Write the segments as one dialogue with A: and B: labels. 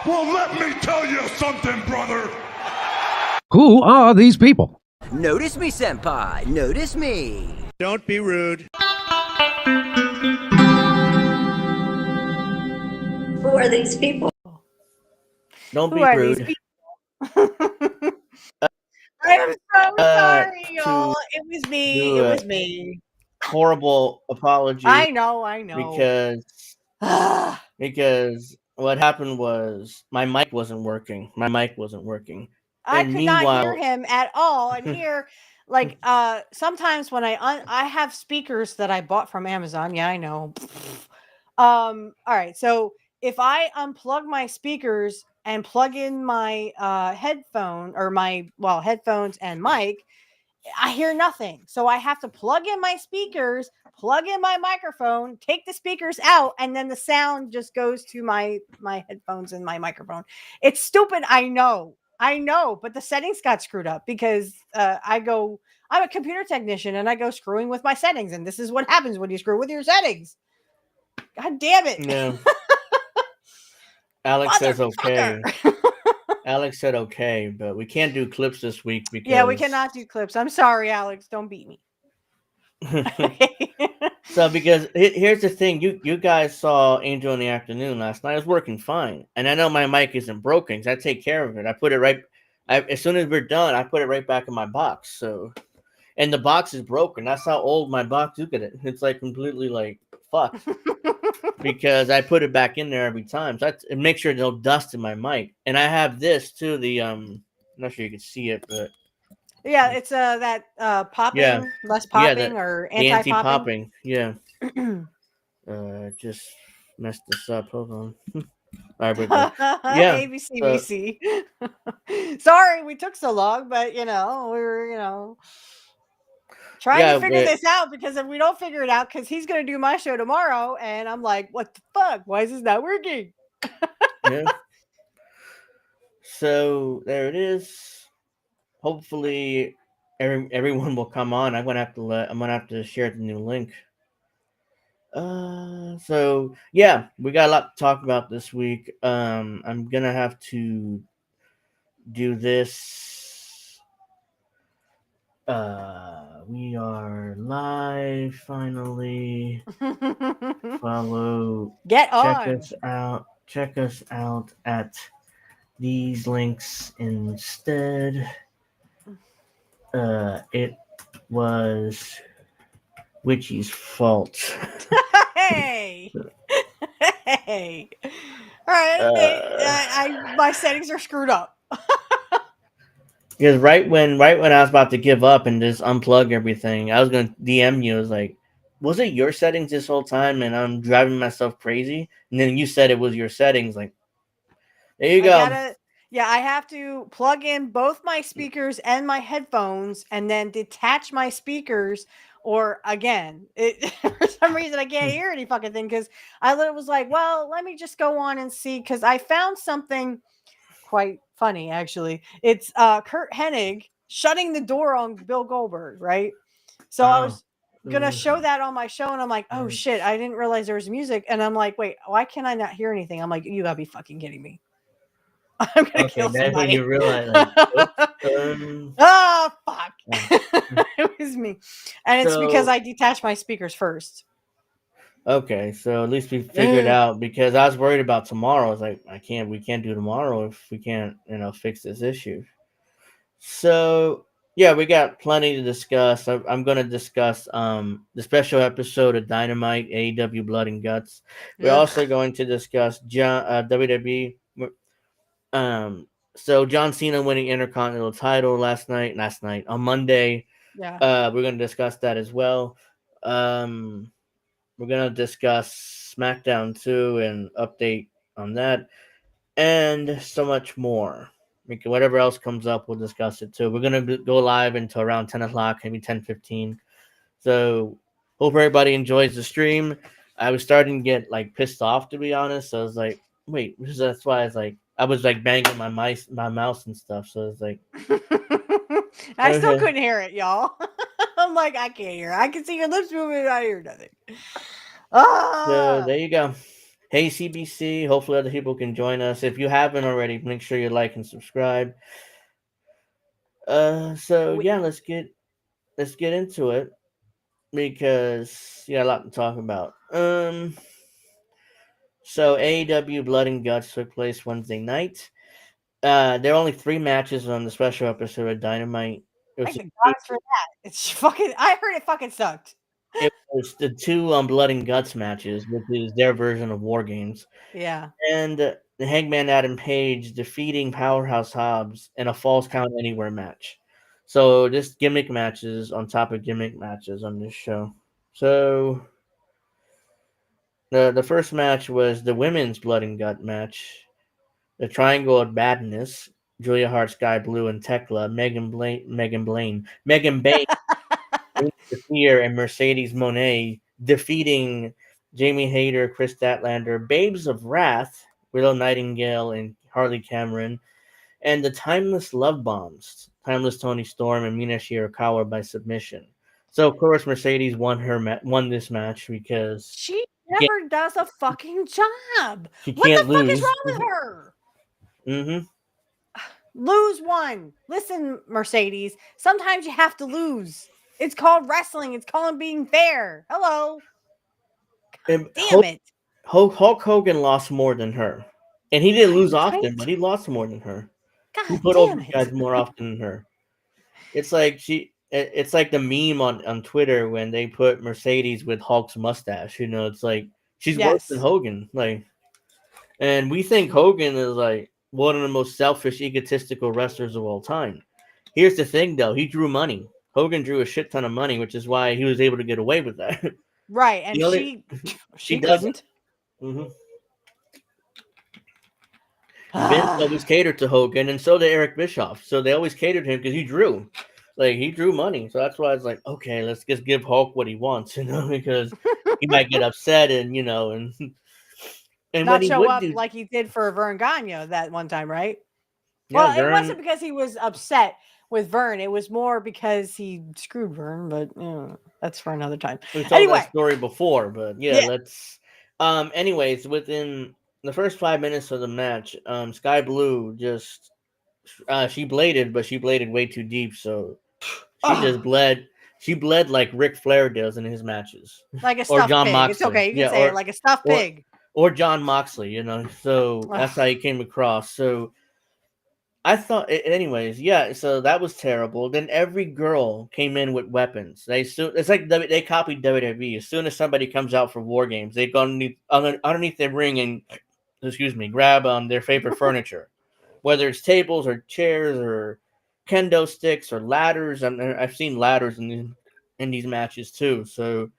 A: Well, let me tell you something, brother.
B: Who are these people?
C: Notice me, senpai. Notice me.
D: Don't be rude.
E: Who are these people?
F: Don't
G: Who
F: be
G: are
F: rude.
G: these people? I am so sorry, y'all. It was me. It was me.
F: Horrible apology.
G: I know.
F: Because what happened was my mic wasn't working.
G: I could not hear him at all. And here, like, sometimes when I have speakers that I bought from Amazon. Yeah, I know. All right. So if I unplug my speakers and plug in my headphone or my headphones and mic, I hear nothing. So I have to plug in my speakers, plug in my microphone, take the speakers out, and then the sound just goes to my headphones and my microphone. It's stupid. I know, but the settings got screwed up because I'm a computer technician and I go screwing with my settings. And this is what happens when you screw with your settings. God damn it.
F: No. Alex says okay. Alex said okay, but we can't do clips this week because
G: we cannot do clips. I'm sorry, Alex. Don't beat me.
F: So because here's the thing, you guys saw Angel in the Afternoon last night. It was working fine, and I know my mic isn't broken because I take care of it. I put it right. As soon as we're done, I put it right back in my box. So, and the box is broken. That's how old my box. Look at it. It's like completely like fucked. Because I put it back in there every time. So it makes sure there's no dust in my mic. And I have this too. I'm not sure you can see it, but
G: yeah, it's that popping, less popping or anti-popping.
F: Yeah. Just messed this up. Hold on. All right,
G: yeah. ABCBC. Sorry, we took so long, but we were trying to figure this out because if we don't figure it out, because he's going to do my show tomorrow, and I'm like, what the fuck? Why is this not working?
F: Yeah. So there it is. Hopefully, everyone will come on. I'm gonna have to share the new link. So yeah, we got a lot to talk about this week. I'm gonna have to do this. We are live finally. Follow.
G: Get on.
F: Check us out at these links instead. It was Witchy's fault.
G: Hey. All right. My settings are screwed up.
F: Because right when I was about to give up and just unplug everything, I was gonna DM you. I was like, "Was it your settings this whole time?" And I'm driving myself crazy. And then you said it was your settings. Like, there you go.
G: I have to plug in both my speakers and my headphones, and then detach my speakers. Or again, for some reason I can't hear any fucking thing because I was like, well, let me just go on and see because I found something quite funny actually. It's Kurt Hennig shutting the door on Bill Goldberg, right? So I was gonna show that on my show, and I'm like, oh shit, I didn't realize there was music, and I'm like, wait, why can I not hear anything? I'm like, you gotta be fucking kidding me. I'm gonna kill somebody.
F: That's when you realize, like,
G: oh fuck. It was me. And it's because I detached my speakers first.
F: Okay, so at least we figured out, because I was worried about tomorrow. I was like, we can't do tomorrow if we can't, fix this issue. So yeah, we got plenty to discuss. I'm going to discuss the special episode of Dynamite, AEW Blood and Guts. We're also going to discuss WWE. So John Cena winning Intercontinental title last night on Monday.
G: Yeah.
F: We're going to discuss that as well. We're going to discuss SmackDown 2 and update on that, and so much more. Whatever else comes up, we'll discuss it too. We're going to go live until around 10 o'clock, maybe 10:15. So hope everybody enjoys the stream. I was starting to get pissed off, to be honest. So I was like, wait, that's why I was banging my mouse and stuff. So it's like,
G: I still couldn't hear it, y'all. I'm like, I can't hear. I can see your lips moving, and I hear nothing.
F: So there you go. Hey CBC, hopefully other people can join us. If you haven't already, make sure you like and subscribe. So yeah, let's get into it because a lot to talk about. So AEW Blood and Guts took place Wednesday night. There are only 3 matches on the special episode of Dynamite.
G: Thank the gods for that. It's fucking. I heard it fucking sucked.
F: It was the 2 Blood and Guts matches, which is their version of War Games.
G: Yeah.
F: And the Hangman Adam Page defeating Powerhouse Hobbs in a Falls Count Anywhere match. So just gimmick matches on top of gimmick matches on this show. So the first match was the women's Blood and Gut match. The Triangle of Badness, Julia Hart, Sky Blue, and Tekla, Megan Bain, Fear, and Mercedes Moné defeating Jamie Hayter, Chris Statlander, Babes of Wrath, Willow Nightingale, and Harley Cameron, and the Timeless Love Bombs, Timeless Tony Storm and Mina Shirakawa by submission. So of course Mercedes won this match because
G: she never does a fucking job.
F: She
G: what
F: can't
G: the fuck
F: lose.
G: is wrong with her? Lose one. Listen, Mercedes. Sometimes you have to lose. It's called wrestling. It's called being fair. Hello. God damn it.
F: Hulk Hogan lost more than her. And he didn't lose often, but he lost more than her.
G: God
F: he put over guys more often than her. It's like it's like the meme on Twitter when they put Mercedes with Hulk's mustache. It's like she's worse than Hogan. And we think Hogan is like one of the most selfish, egotistical wrestlers of all time. Here's the thing, though. He drew money. Hogan drew a shit ton of money, which is why he was able to get away with that.
G: Right, and she couldn't.
F: Mm-hmm. Vince always catered to Hogan, and so did Eric Bischoff. So they always catered to him because he drew. He drew money. So that's why I was like, okay, let's just give Hulk what he wants, because he might get upset and
G: not show up like he did for Vern Gagne that one time, right? Yeah, well, it wasn't because he was upset with Vern. It was more because he screwed Vern, but that's for another time.
F: We told that story before, but let's. Anyways, within the first 5 minutes of the match, Sky Blue just she bladed, but she bladed way too deep, so she just bled. She bled like Ric Flair does in his matches,
G: like a stuffed John pig. Moxley. It's okay, you can say it like a stuffed pig,
F: or John Moxley. So that's how he came across. So I thought, anyways, so that was terrible. Then every girl came in with weapons. It's like they copied WWE. As soon as somebody comes out for War Games, they go underneath their ring and, grab their favorite furniture, whether it's tables or chairs or kendo sticks or ladders. I've seen ladders in these matches too. So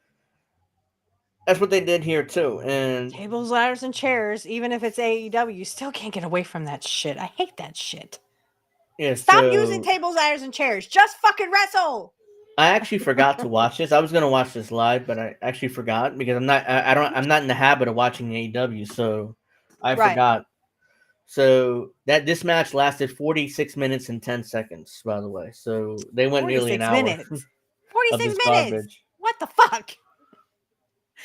F: that's what they did here too. And
G: tables, ladders, and chairs. Even if it's AEW, you still can't get away from that shit. I hate that shit.
F: Yeah,
G: stop using tables, ladders, and chairs. Just fucking wrestle.
F: I actually forgot to watch this. I was gonna watch this live, but I actually forgot because I'm not in the habit of watching AEW, so I forgot. So this match lasted 46 minutes and 10 seconds, by the way. So they went nearly an hour.
G: 46 minutes. Garbage. What the fuck?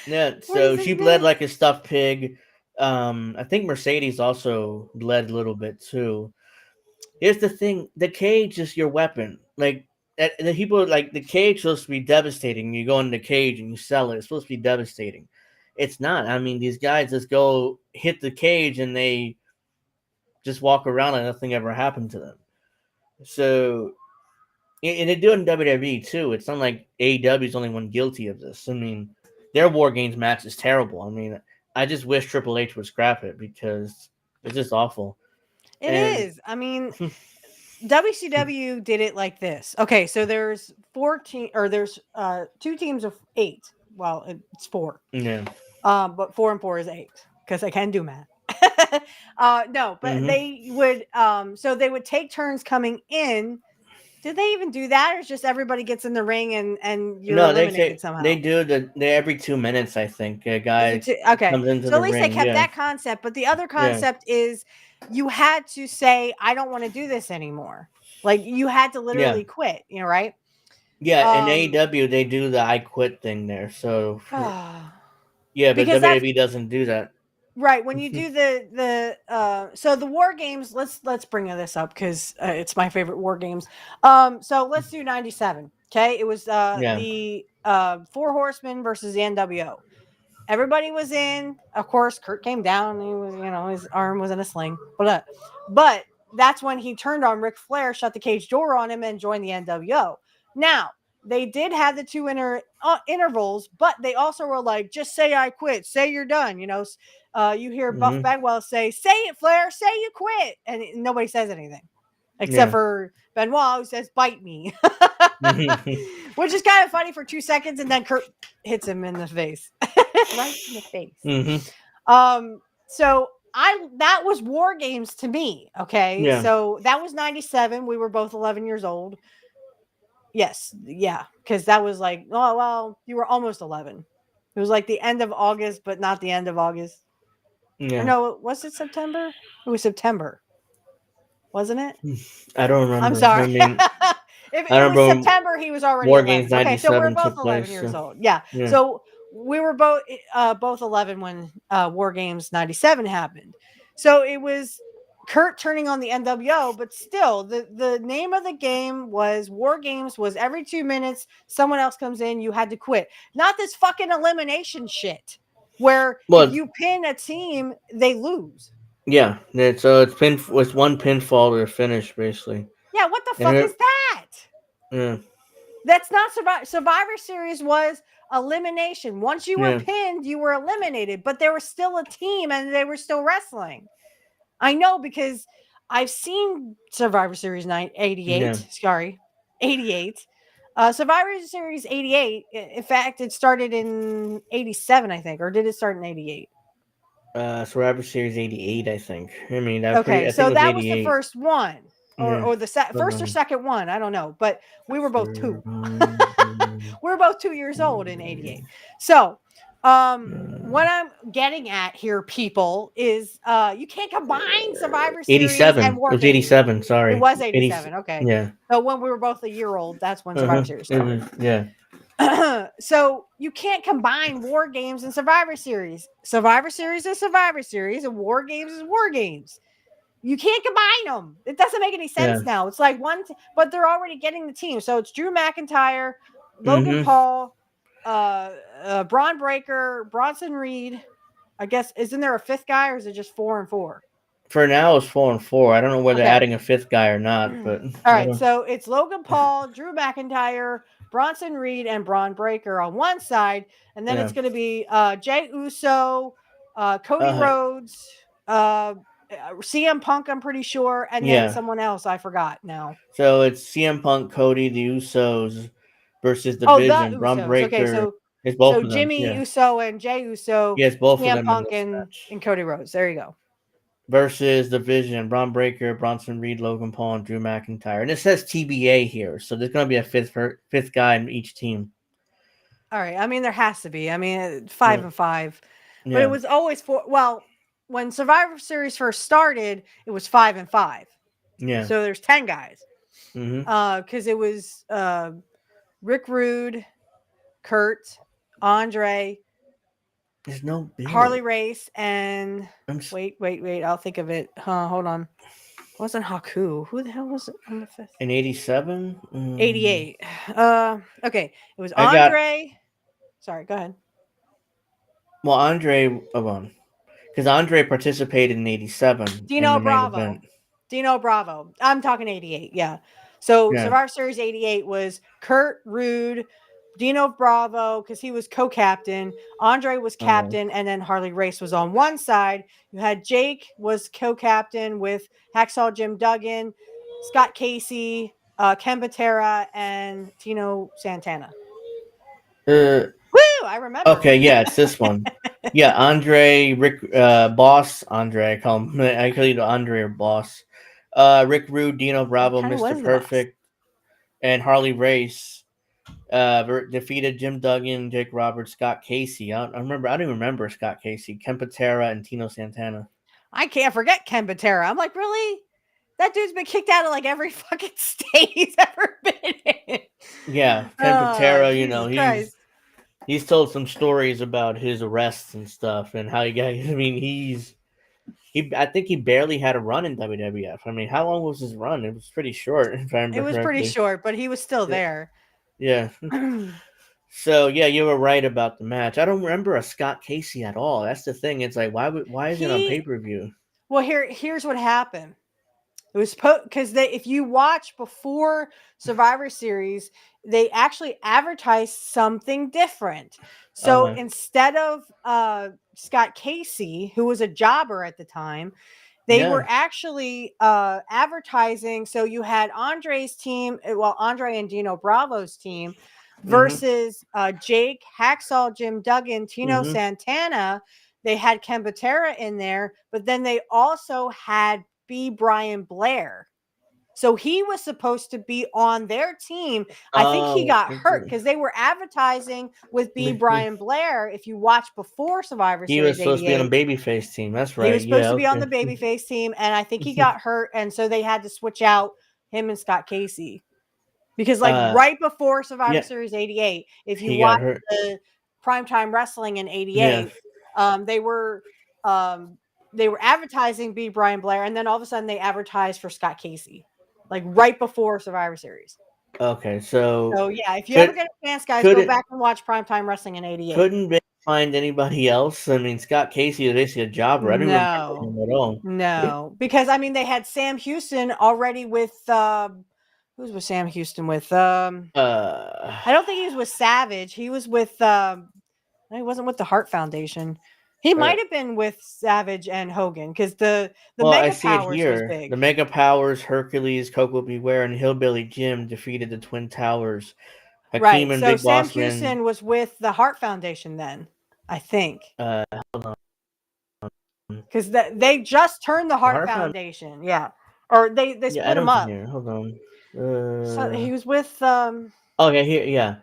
F: Yeah, so she bled like a stuffed pig. I think Mercedes also bled a little bit too. Here's the thing: the cage is your weapon. The people the cage is supposed to be devastating. You go in the cage and you sell it. It's supposed to be devastating. It's not. I mean, these guys just go hit the cage and they just walk around and nothing ever happened to them. So, and they do it in WWE too. It's not like AEW is the only one guilty of this. I mean, their War Games match is terrible. I mean, I just wish Triple H would scrap it because it's just awful.
G: It is. I mean, WCW did it like this. Okay, so there's 14 or there's 2 teams of 8. Well, it's 4.
F: Yeah.
G: But 4 and 4 is 8 because I can do math. No, but they would so they would take turns coming in. Did they even do that, or just everybody gets in the ring and you're eliminated somehow?
F: They do they every 2 minutes. I think a guy comes into
G: so
F: the
G: at least
F: ring,
G: they kept that concept, but the other concept is you had to say, I don't want to do this anymore. Like you had to literally quit, right?
F: Yeah, in AEW they do the I quit thing there. So but WWE doesn't do that.
G: Right, when you do so the war games, let's bring this up because it's my favorite war games. So let's do 97. Okay, it was the Four Horsemen versus the NWO. Everybody was in. Of course, Kurt came down. He was, his arm was in a sling. But that's when he turned on Ric Flair, shut the cage door on him, and joined the NWO. Now they did have the two intervals, but they also were like, just say I quit, say you're done. You hear Buff Bagwell say it, Flair, say you quit, and nobody says anything except for Benoit, who says bite me. Which is kind of funny for 2 seconds, and then Kurt hits him in the face. Right in the face. So that was war games to me. Okay. So that was 97. We were both 11 years old. Yes. Yeah. Because that was like, oh, well, you were almost 11. It was like the end of August, but not the end of August. Yeah. Or no, was it September? It was September. Wasn't it?
F: I don't remember.
G: I'm sorry. I mean, if it was September, he was already
F: War
G: 11.
F: Games
G: Okay, so we're both 11
F: place,
G: years old. Yeah. So we were both 11 when War Games 97 happened. So it was Kurt turning on the NWO, but still the name of the game was War Games. Was every 2 minutes someone else comes in, you had to quit. Not this fucking elimination shit where if you pin a team, they lose.
F: Yeah, so it's with one pinfall to finish, basically.
G: Yeah, what the fuck is that?
F: Yeah.
G: That's not Survivor Series was elimination. Once you were pinned, you were eliminated, but there was still a team and they were still wrestling. I know because I've seen Survivor Series 88. Yeah. Sorry, 88. Survivor Series 88. In fact, it started in 87, I think, or did it start in 88?
F: Survivor Series 88, I think. I mean,
G: so that was the first one. Or the first or second one. I don't know. But we were both 2. We were both 2 years old in 88. So what I'm getting at here, people, is you can't combine Survivor Series
F: 87.
G: and War Games.
F: It was 87, sorry.
G: It was 87, okay.
F: Yeah.
G: So when we were both a year old, that's when Survivor Series started.
F: Yeah.
G: So you can't combine War Games and Survivor Series. Survivor Series is Survivor Series, and War Games is War Games. You can't combine them. It doesn't make any sense now. It's like but they're already getting the team. So it's Drew McIntyre, Logan Paul, Braun Breaker, Bronson Reed. I guess, isn't there a fifth guy or is it just 4 and 4?
F: For now, it's 4 and 4. I don't know whether they're adding a fifth guy or not. But
G: all right, so it's Logan Paul, Drew McIntyre, Bronson Reed, and Braun Breaker on one side, and then it's going to be Jey Uso, Cody Rhodes, CM Punk, I'm pretty sure, and then someone else I forgot now.
F: So it's CM Punk, Cody, the Usos versus the Vision. Braun Breaker. Okay, so it's both of them.
G: Jimmy Uso and Jey Uso.
F: Yes, both
G: CM
F: of them.
G: Punk and Cody Rhodes. There you go.
F: Versus the Vision, Braun Breaker, Bronson Reed, Logan Paul, and Drew McIntyre. And it says TBA here, so there's going to be a fifth guy in each team.
G: All right. I mean, there has to be. I mean, 5 and 5. But it was always 4. Well, when Survivor Series first started, it was 5 and 5.
F: Yeah.
G: So there's 10 guys. Because it was Rick Rude, Kurt, Andre,
F: there's no Bill.
G: Harley Race, and wait. I'll think of it. Hold on. It wasn't Haku. Who the hell was it on the fifth?
F: In 87?
G: 88. Okay. It was Andre. Sorry, go ahead.
F: Well, Andre, because Andre participated in 87.
G: Dino Bravo. I'm talking 88. Yeah. So Survivor Series 88 was Kurt, Rude, Dino Bravo, because he was co-captain. Andre was captain, and then Harley Race was on one side. You had Jake was co-captain with Hacksaw Jim Duggan, Scott Casey, Ken Patera, and Tino Santana. Woo! I remember.
F: Okay, yeah, it's this one. Yeah, Andre, Rick, Boss, Andre. I call you Andre or Boss. Rick Rude, Dino Bravo, Mr. Perfect, and Harley Race. Defeated Jim Duggan, Jake Roberts, Scott Casey. I don't even remember Scott Casey, Ken Patera, and Tino Santana.
G: I can't forget Ken Patera. I'm like, really? That dude's been kicked out of like every fucking state he's ever been in.
F: Yeah, Ken Patera, he's he's told some stories about his arrests and stuff, and how he got. I mean, I think he barely had a run in WWF. I mean, how long was his run? It was pretty short, if I remember
G: It was pretty
F: correctly.
G: short, but he was still there.
F: Yeah. So yeah, you were right about the match. I don't remember a Scott Casey at all. That's the thing. It's like why is it on pay-per-view?
G: Well, here's what happened. It was because if you watch before Survivor Series, they actually advertised something different. So instead of Scott Casey, who was a jobber at the time, they were actually advertising. So you had Andre's team, Andre and Dino Bravo's team versus Jake, Hacksaw, Jim Duggan, Tino Santana. They had Ken Patera in there, but then they also had B. Brian Blair. So he was supposed to be on their team. I think he got hurt because they were advertising with B. Brian Blair. If you watch before Survivor Series,
F: he was supposed to be on the babyface team. That's right.
G: He was supposed to be on the babyface team, and I think he got hurt, and so they had to switch out him and Scott Casey because, right before Survivor Series '88, if you watch the Primetime Wrestling in '88, they were advertising B. Brian Blair, and then all of a sudden they advertised for Scott Casey, like right before Survivor Series.
F: Okay, so
G: yeah, if you ever get a chance, guys, go back and watch Primetime Wrestling in '88.
F: Couldn't they find anybody else? I mean, Scott Casey is basically a jobber. I didn't remember him at all.
G: No, because I mean they had Sam Houston already with who was Sam Houston with? I don't think he was with Savage. He was with he wasn't with the Hart Foundation. He might have been with Savage and Hogan because the Mega Powers was big.
F: The Mega Powers, Hercules, Coco Beware, and Hillbilly Jim defeated the Twin Towers.
G: Hakeem and Big Sam Houston was with the Hart Foundation then, I think.
F: Hold on.
G: Because they just turned the Hart Foundation, or they split them up.
F: Hold on.
G: So he was with
F: okay, here,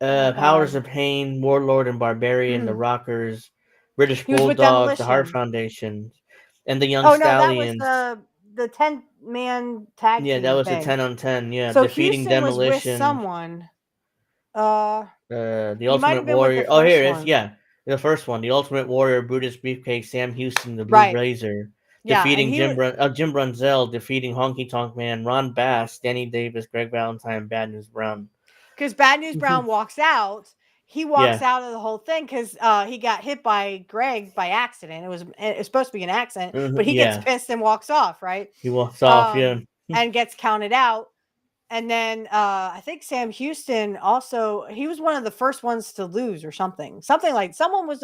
F: Powers of Pain, Warlord and Barbarian, the Rockers, British Bulldogs, the Hart Foundation, and the Young Stallions.
G: That was the 10-man tag team.
F: Yeah, that was a 10-on-10. Yeah,
G: so
F: defeating
G: Houston
F: Demolition.
G: Was with someone.
F: The Ultimate Warrior. Oh, here it is. Yeah, the first one, the Ultimate Warrior, Brutus Beefcake, Sam Houston, the Blue Blazer, defeating Jim Brunzell, defeating Honky Tonk Man, Ron Bass, Danny Davis, Greg Valentine, Bad News Brown.
G: Because Bad News Brown walks out. He walks out of the whole thing because he got hit by Greg by accident. It was supposed to be an accident, but he gets pissed and walks off. Right?
F: He walks off.
G: And gets counted out. And then I think Sam Houston also, he was one of the first ones to lose or something. Something like someone was,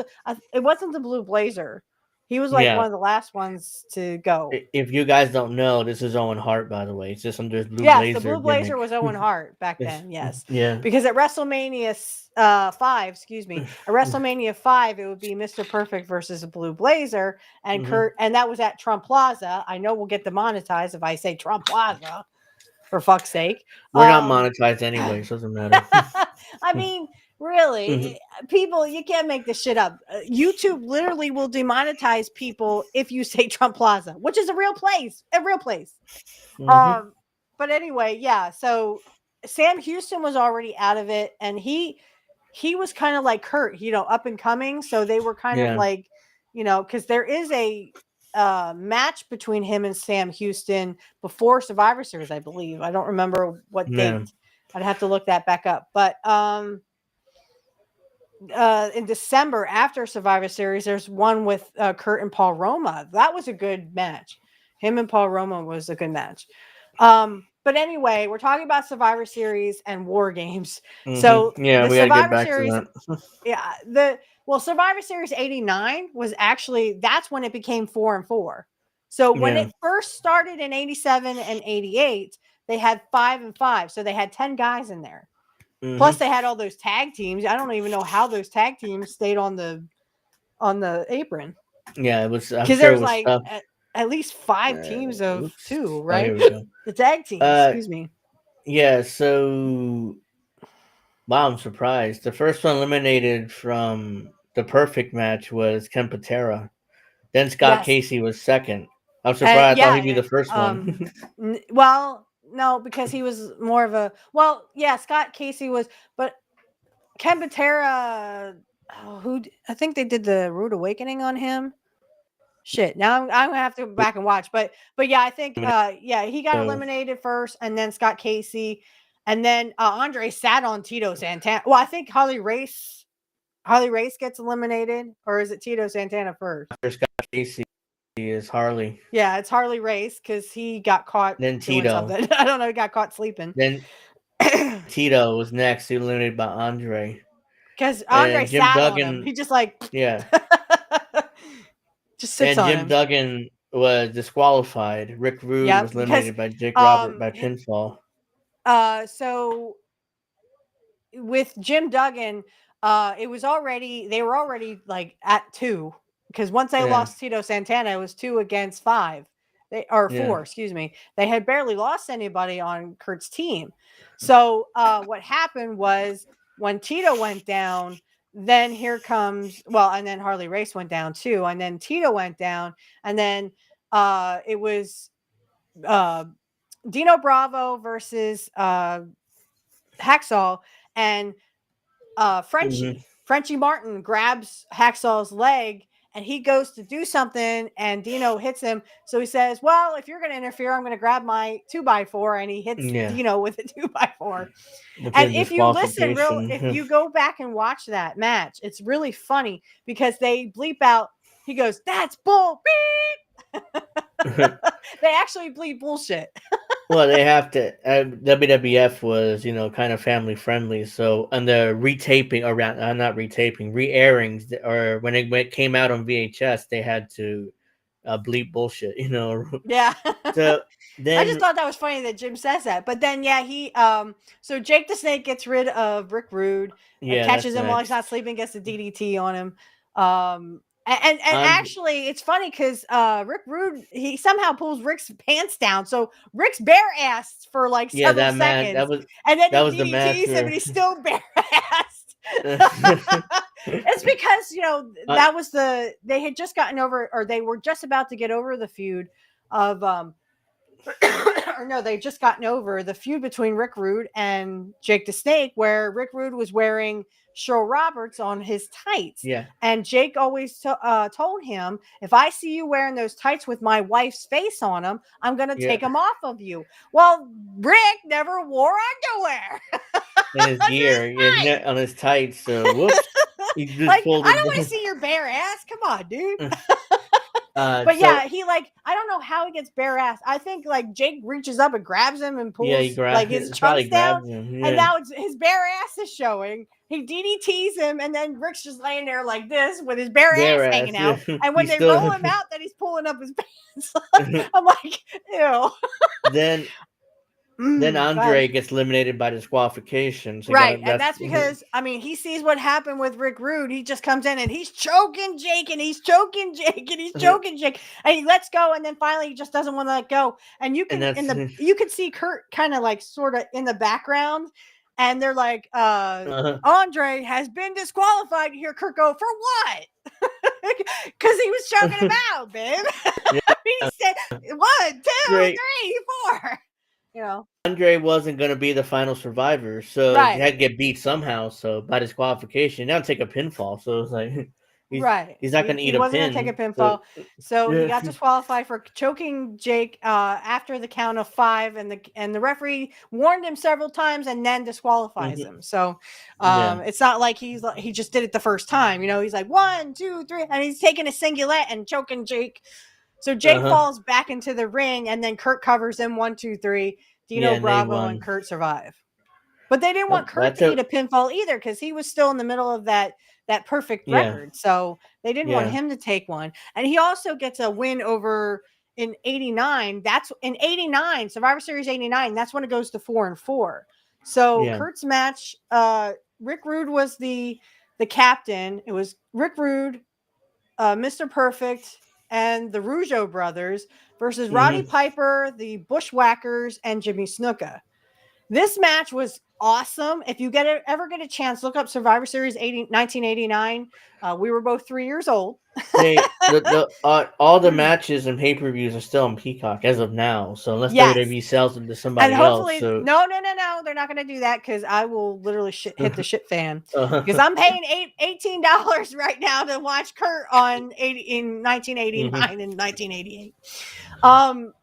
G: it wasn't the Blue Blazer. He was like one of the last ones to go.
F: If you guys don't know, this is Owen Hart, by the way. It's just under Blue Blazer.
G: Yes, the Blue Blazer was Owen Hart back then, yes.
F: Yeah.
G: Because at WrestleMania 5, at WrestleMania 5, it would be Mr. Perfect versus the Blue Blazer. And Kurt, and that was at Trump Plaza. I know we'll get demonetized if I say Trump Plaza. For fuck's sake.
F: We're not monetized anyway, so it doesn't matter.
G: I mean, really, people, you can't make this shit up. YouTube literally will demonetize people if you say Trump Plaza, which is a real place. But anyway, so Sam Houston was already out of it, and he was kind of like Kurt, up and coming. So they were kind of like, because there is a match between him and Sam Houston before Survivor Series, I believe. I don't remember what date. I'd have to look that back up. But in December after Survivor Series, there's one with Kurt and Paul Roma. That was a good match. Him and Paul Roma was a good match. But anyway, we're talking about Survivor Series and War Games. So
F: we gotta get back to
G: that. Survivor Series '89 was actually, that's when it became 4-4. So when it first started in '87 and '88, they had 5-5. So they had 10 guys in there. Plus they had all those tag teams. I don't even know how those tag teams stayed on the apron.
F: Yeah, it was
G: because there was like at least 5 teams of 2, right? The tag teams. Excuse me.
F: Yeah. So, wow, I'm surprised. The first one eliminated from the Perfect match was Ken Patera. Then Scott Casey was second. I'm surprised. I thought he'd be the first one.
G: Well, no, because he was more of a. Well, yeah, Scott Casey was, but Ken Patera, I think they did the Rude Awakening on him. Shit. Now I'm gonna have to go back and watch, but yeah, I think he got eliminated first, and then Scott Casey, and then Andre sat on Tito Santana. Well, I think Harley Race gets eliminated, or is it Tito Santana first?
F: After Scott Casey is Harley.
G: Yeah, it's Harley Race because he got caught
F: Then
G: doing
F: Tito.
G: something. I don't know. He got caught sleeping.
F: Then Tito was next, eliminated by Andre.
G: Because Andre
F: Jim
G: sat
F: Duggan,
G: on him. He just like just sits
F: and
G: on
F: Jim
G: him.
F: Duggan was disqualified. Rick Rude was eliminated by Jake Robert by pinfall.
G: So with Jim Duggan, they were already like at 2 because once they lost Tito Santana, it was 2 against 5. 4, excuse me. They had barely lost anybody on Kurt's team. So what happened was when Tito went down, then here comes and then Harley Race went down too, and then Tito went down, and then it was Dino Bravo versus Hacksaw, and Frenchie Martin grabs Hacksaw's leg, and he goes to do something, and Dino hits him. So he says, well, if you're going to interfere, I'm going to grab my 2x4, and he hits Dino with a 2x4. And if you listen, if you go back and watch that match, it's really funny because they bleep out, he goes, that's bull, beep. They actually bleep bullshit.
F: Well, they have to. WWF was, kind of family friendly. So, on the re-airings, or when it came out on VHS, they had to bleep bullshit.
G: Yeah.
F: So then
G: I just thought that was funny that Jim says that. But then, he so Jake the Snake gets rid of Rick Rude, catches him while he's not sleeping, gets the DDT on him. And actually, it's funny because Rick Rude, he somehow pulls Rick's pants down, so Rick's bare assed for like several seconds, and then he DDTs him, and he's still bare assed. It's because that was they had just gotten over, or they were just about to get over the feud of or no, they just gotten over the feud between Rick Rude and Jake the Snake, where Rick Rude was wearing Cheryl Roberts on his tights.
F: Yeah.
G: And Jake always told him, if I see you wearing those tights with my wife's face on them, I'm going to take them off of you. Well, Rick never wore underwear.
F: In his gear, on his tights. So, whoops. He just
G: I don't want to see your bare ass. Come on, dude. But he I don't know how he gets bare ass. I think Jake reaches up and grabs him and pulls his chunks down, and now his bare ass is showing. He DDTs him, and then Rick's just laying there like this with his bare ass hanging out. And when they roll him out, then he's pulling up his pants. I'm like, ew.
F: Then Andre gets eliminated by disqualification. So
G: right. And that's because, he sees what happened with Rick Rude. He just comes in and he's choking Jake, and he's choking Jake, and he's choking Jake. And he lets go, and then finally he just doesn't want to let go. And you can you can see Kurt kind of sort of in the background. And they're like, Andre has been disqualified. Here, Kurt go, for what? Because he was choking him out, babe. He said 1, 2, 3, 4.
F: Andre wasn't going to be the final survivor, so he had to get beat somehow. So by disqualification, now take a pinfall. So it's like he's not going to eat a pin. He
G: wasn't going to take a pinfall, so he got disqualified for choking Jake after the count of 5, and the referee warned him several times and then disqualifies him. So it's not like he just did it the first time. He's like 1, 2, 3, and he's taking a singlet and choking Jake. So Jake falls back into the ring, and then Kurt covers him 1, 2, 3. Dino Bravo and Kurt survive. But they didn't want Kurt to eat a pinfall either, because he was still in the middle of that perfect record. So they didn't want him to take one. And he also gets a win over in 89. That's in 89, Survivor Series 89. That's when it goes to 4-4. So Kurt's match, Rick Rude was the captain. It was Rick Rude, Mr. Perfect, and the Rougeau brothers versus Roddy Piper, the Bushwhackers, and Jimmy Snuka. This match was awesome. If you ever get a chance, look up Survivor Series 1989. We were both 3 years old.
F: Hey, all the matches and pay-per-views are still on Peacock as of now. So unless WWE sells them to somebody
G: and hopefully,
F: else, so
G: no, they're not going to do that because I will literally hit the shit fan because I'm paying $18 right now to watch Kurt in 1989 and 1988.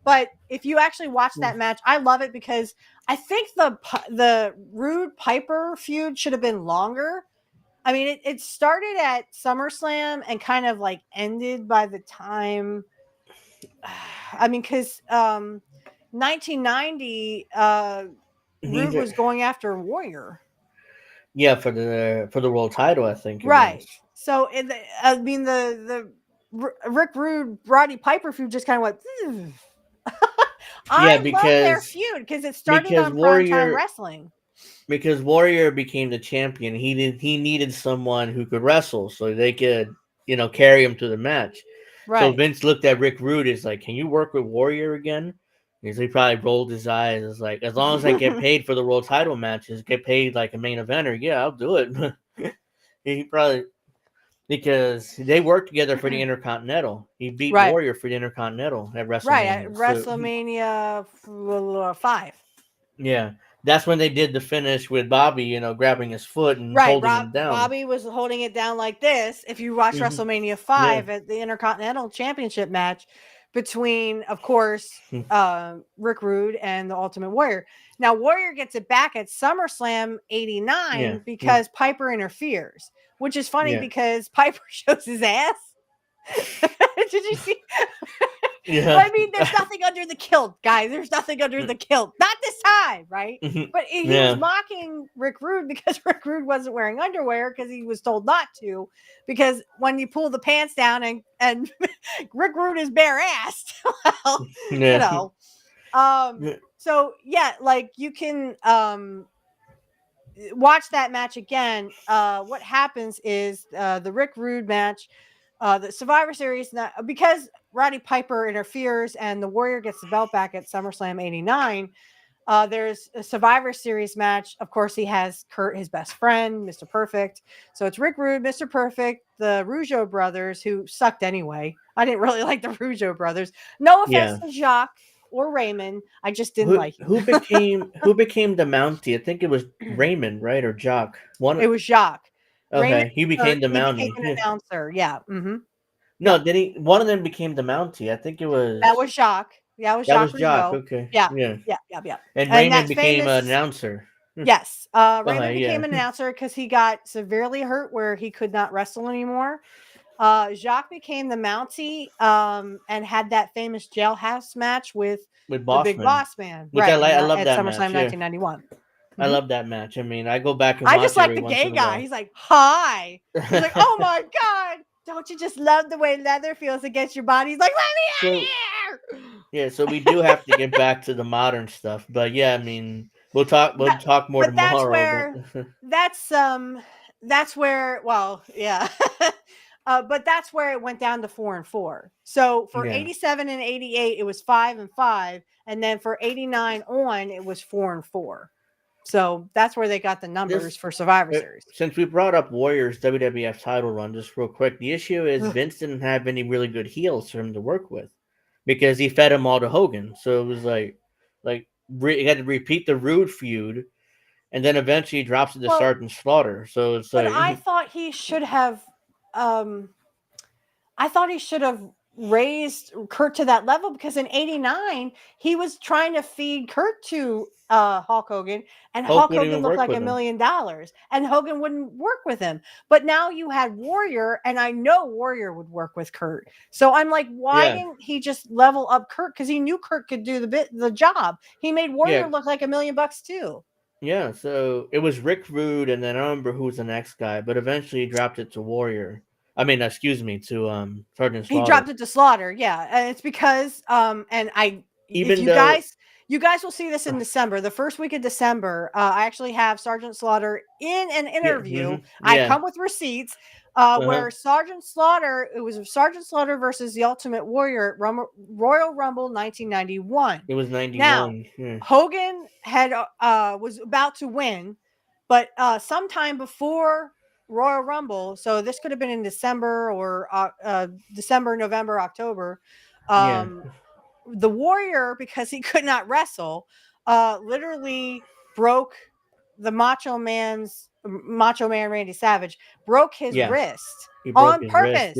G: But if you actually watch that match, I love it because I think the Rude Piper feud should have been longer. I mean, it started at SummerSlam and kind of like ended by the time. I mean, because 1990, Rude was going after Warrior.
F: Yeah, for the world title, I think.
G: Right. So, the Rick Rude Roddy Piper feud just kind of went. I love their feud because it started on Primetime Wrestling.
F: Because Warrior became the champion, he needed someone who could wrestle so they could, carry him to the match. Right. So Vince looked at Rick Rude and is like, "Can you work with Warrior again?" He probably rolled his eyes. It's like, as long as I get paid for the world title matches, get paid like a main eventer, yeah, I'll do it. He probably, because they worked together for the Intercontinental. He beat Warrior for the Intercontinental at WrestleMania.
G: Right, at WrestleMania 5.
F: Yeah. That's when they did the finish with Bobby, grabbing his foot and holding him down.
G: Bobby was holding it down like this. If you watch WrestleMania 5 at the Intercontinental Championship match between, of course, Rick Rude and the Ultimate Warrior. Now, Warrior gets it back at SummerSlam 89 because Piper interferes, which is funny because Piper shows his ass. Did you see? Yeah. But I mean, there's nothing under the kilt, guys. There's nothing under the kilt. Not this time, right? But he was mocking Rick Rude because Rick Rude wasn't wearing underwear because he was told not to. Because when you pull the pants down and Rick Rude is bare-assed, well, So, yeah, like you can watch that match again. What happens is the Rick Rude match, the Survivor Series, because Roddy Piper interferes and the Warrior gets the belt back at SummerSlam 89. There's a Survivor Series match. Of course, he has Kurt, his best friend, Mr. Perfect. So it's Rick Rude, Mr. Perfect, the Rougeau brothers, who sucked anyway. I didn't really like the Rougeau brothers. No offense to Jacques or Raymond. I just didn't like him.
F: Who became the Mountie? I think it was Raymond, right? Or Jacques?
G: It was Jacques.
F: Okay,
G: Raymond,
F: he became the Mountie.
G: He became an announcer, yeah. Mm-hmm.
F: No, did he? One of them became the Mountie. I think it was.
G: That was Jacques. Yeah, it was Jacques.
F: Okay.
G: Yeah.
F: And Raymond became an announcer.
G: Yes. Raymond became an announcer because he got severely hurt where he could not wrestle anymore. Jacques became the Mountie and had that famous jailhouse match with the Big Boss Man.
F: Which
G: right.
F: I love
G: at
F: that
G: SummerSlam
F: match.
G: 1991.
F: I love that match. I mean, I go back and
G: I
F: watch
G: just like the gay guy. He's like, "Hi." He's like, "Oh my God. Don't you just love the way leather feels against your body?" He's like, "Let me out of here."
F: Yeah, so we do have to get back to the modern stuff. But yeah, I mean, we'll talk more tomorrow.
G: That's where, well, yeah. But that's where it went down to 4-4. So for 87 and 88, it was 5-5. And then for 89 on, it was 4-4. So that's where they got the numbers for Survivor Series.
F: Since we brought up Warriors WWF title run, just real quick, the issue is Vince didn't have any really good heels for him to work with because he fed them all to Hogan. So it was he had to repeat the Rude feud, and then eventually he drops it to Sergeant Slaughter. So it's
G: but I thought he should have. I thought he should have raised Kurt to that level because in 89 he was trying to feed Kurt to Hulk Hogan, and Hulk Hogan looked like $1 million, and Hogan wouldn't work with him. But now you had Warrior, and I know Warrior would work with Kurt. So I'm like, why didn't he just level up Kurt? Because he knew Kurt could do the job. He made Warrior look like $1 million too.
F: Yeah, so it was Rick Rude, and then I don't remember who was the next guy, but eventually he dropped it to Warrior. I mean, excuse me, to Sergeant Slaughter.
G: He dropped it to Slaughter, yeah. And it's because you guys will see this in December. The first week of December, I actually have Sergeant Slaughter in an interview. I come with receipts where Sergeant Slaughter, it was Sergeant Slaughter versus the Ultimate Warrior at Royal Rumble 1991.
F: It was 91.
G: Now, Hogan was about to win, but sometime before Royal Rumble, so this could have been in December or December, November, October. The Warrior, because he could not wrestle, literally broke the Macho Man Randy Savage, broke his wrist on purpose.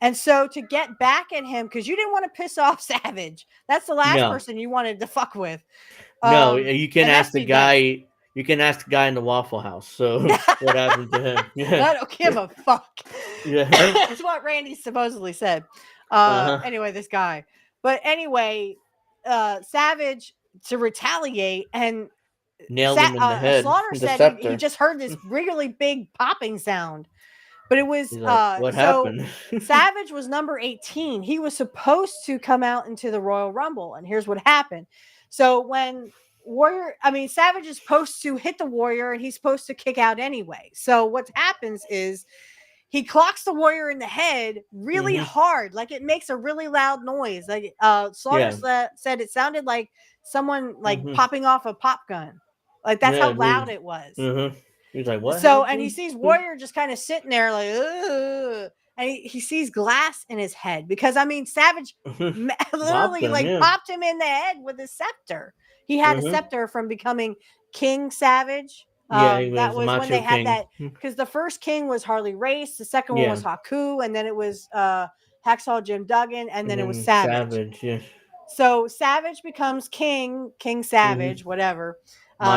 G: And so to get back at him, because you didn't want to piss off Savage, that's the last person you wanted to fuck with.
F: No, you can ask the guy. You can ask the guy in the Waffle House. So what happened to him? Yeah.
G: I don't give a fuck.
F: Yeah.
G: That's what Randy supposedly said. Anyway, this guy. But anyway, Savage to retaliate and
F: nailed him in the head.
G: Slaughter said he just heard this really big popping sound. But it was
F: like, what happened?
G: Savage was number 18. He was supposed to come out into the Royal Rumble, and here's what happened. So when Savage is supposed to hit the Warrior, and he's supposed to kick out anyway. So what happens is he clocks the Warrior in the head really hard, like it makes a really loud noise. Like Slaughter said, it sounded like someone popping off a pop gun. Like that's how loud it was.
F: He's like, what?
G: So, and he sees Warrior just kind of sitting there like, ugh. And he sees glass in his head because, Savage literally popped him in the head with his scepter. He had a scepter from becoming King Savage. That was when they had that, because the first king was Harley Race, the second one was Haku, and then it was Hacksaw Jim Duggan, and then it was Savage. So Savage becomes King Savage, whatever.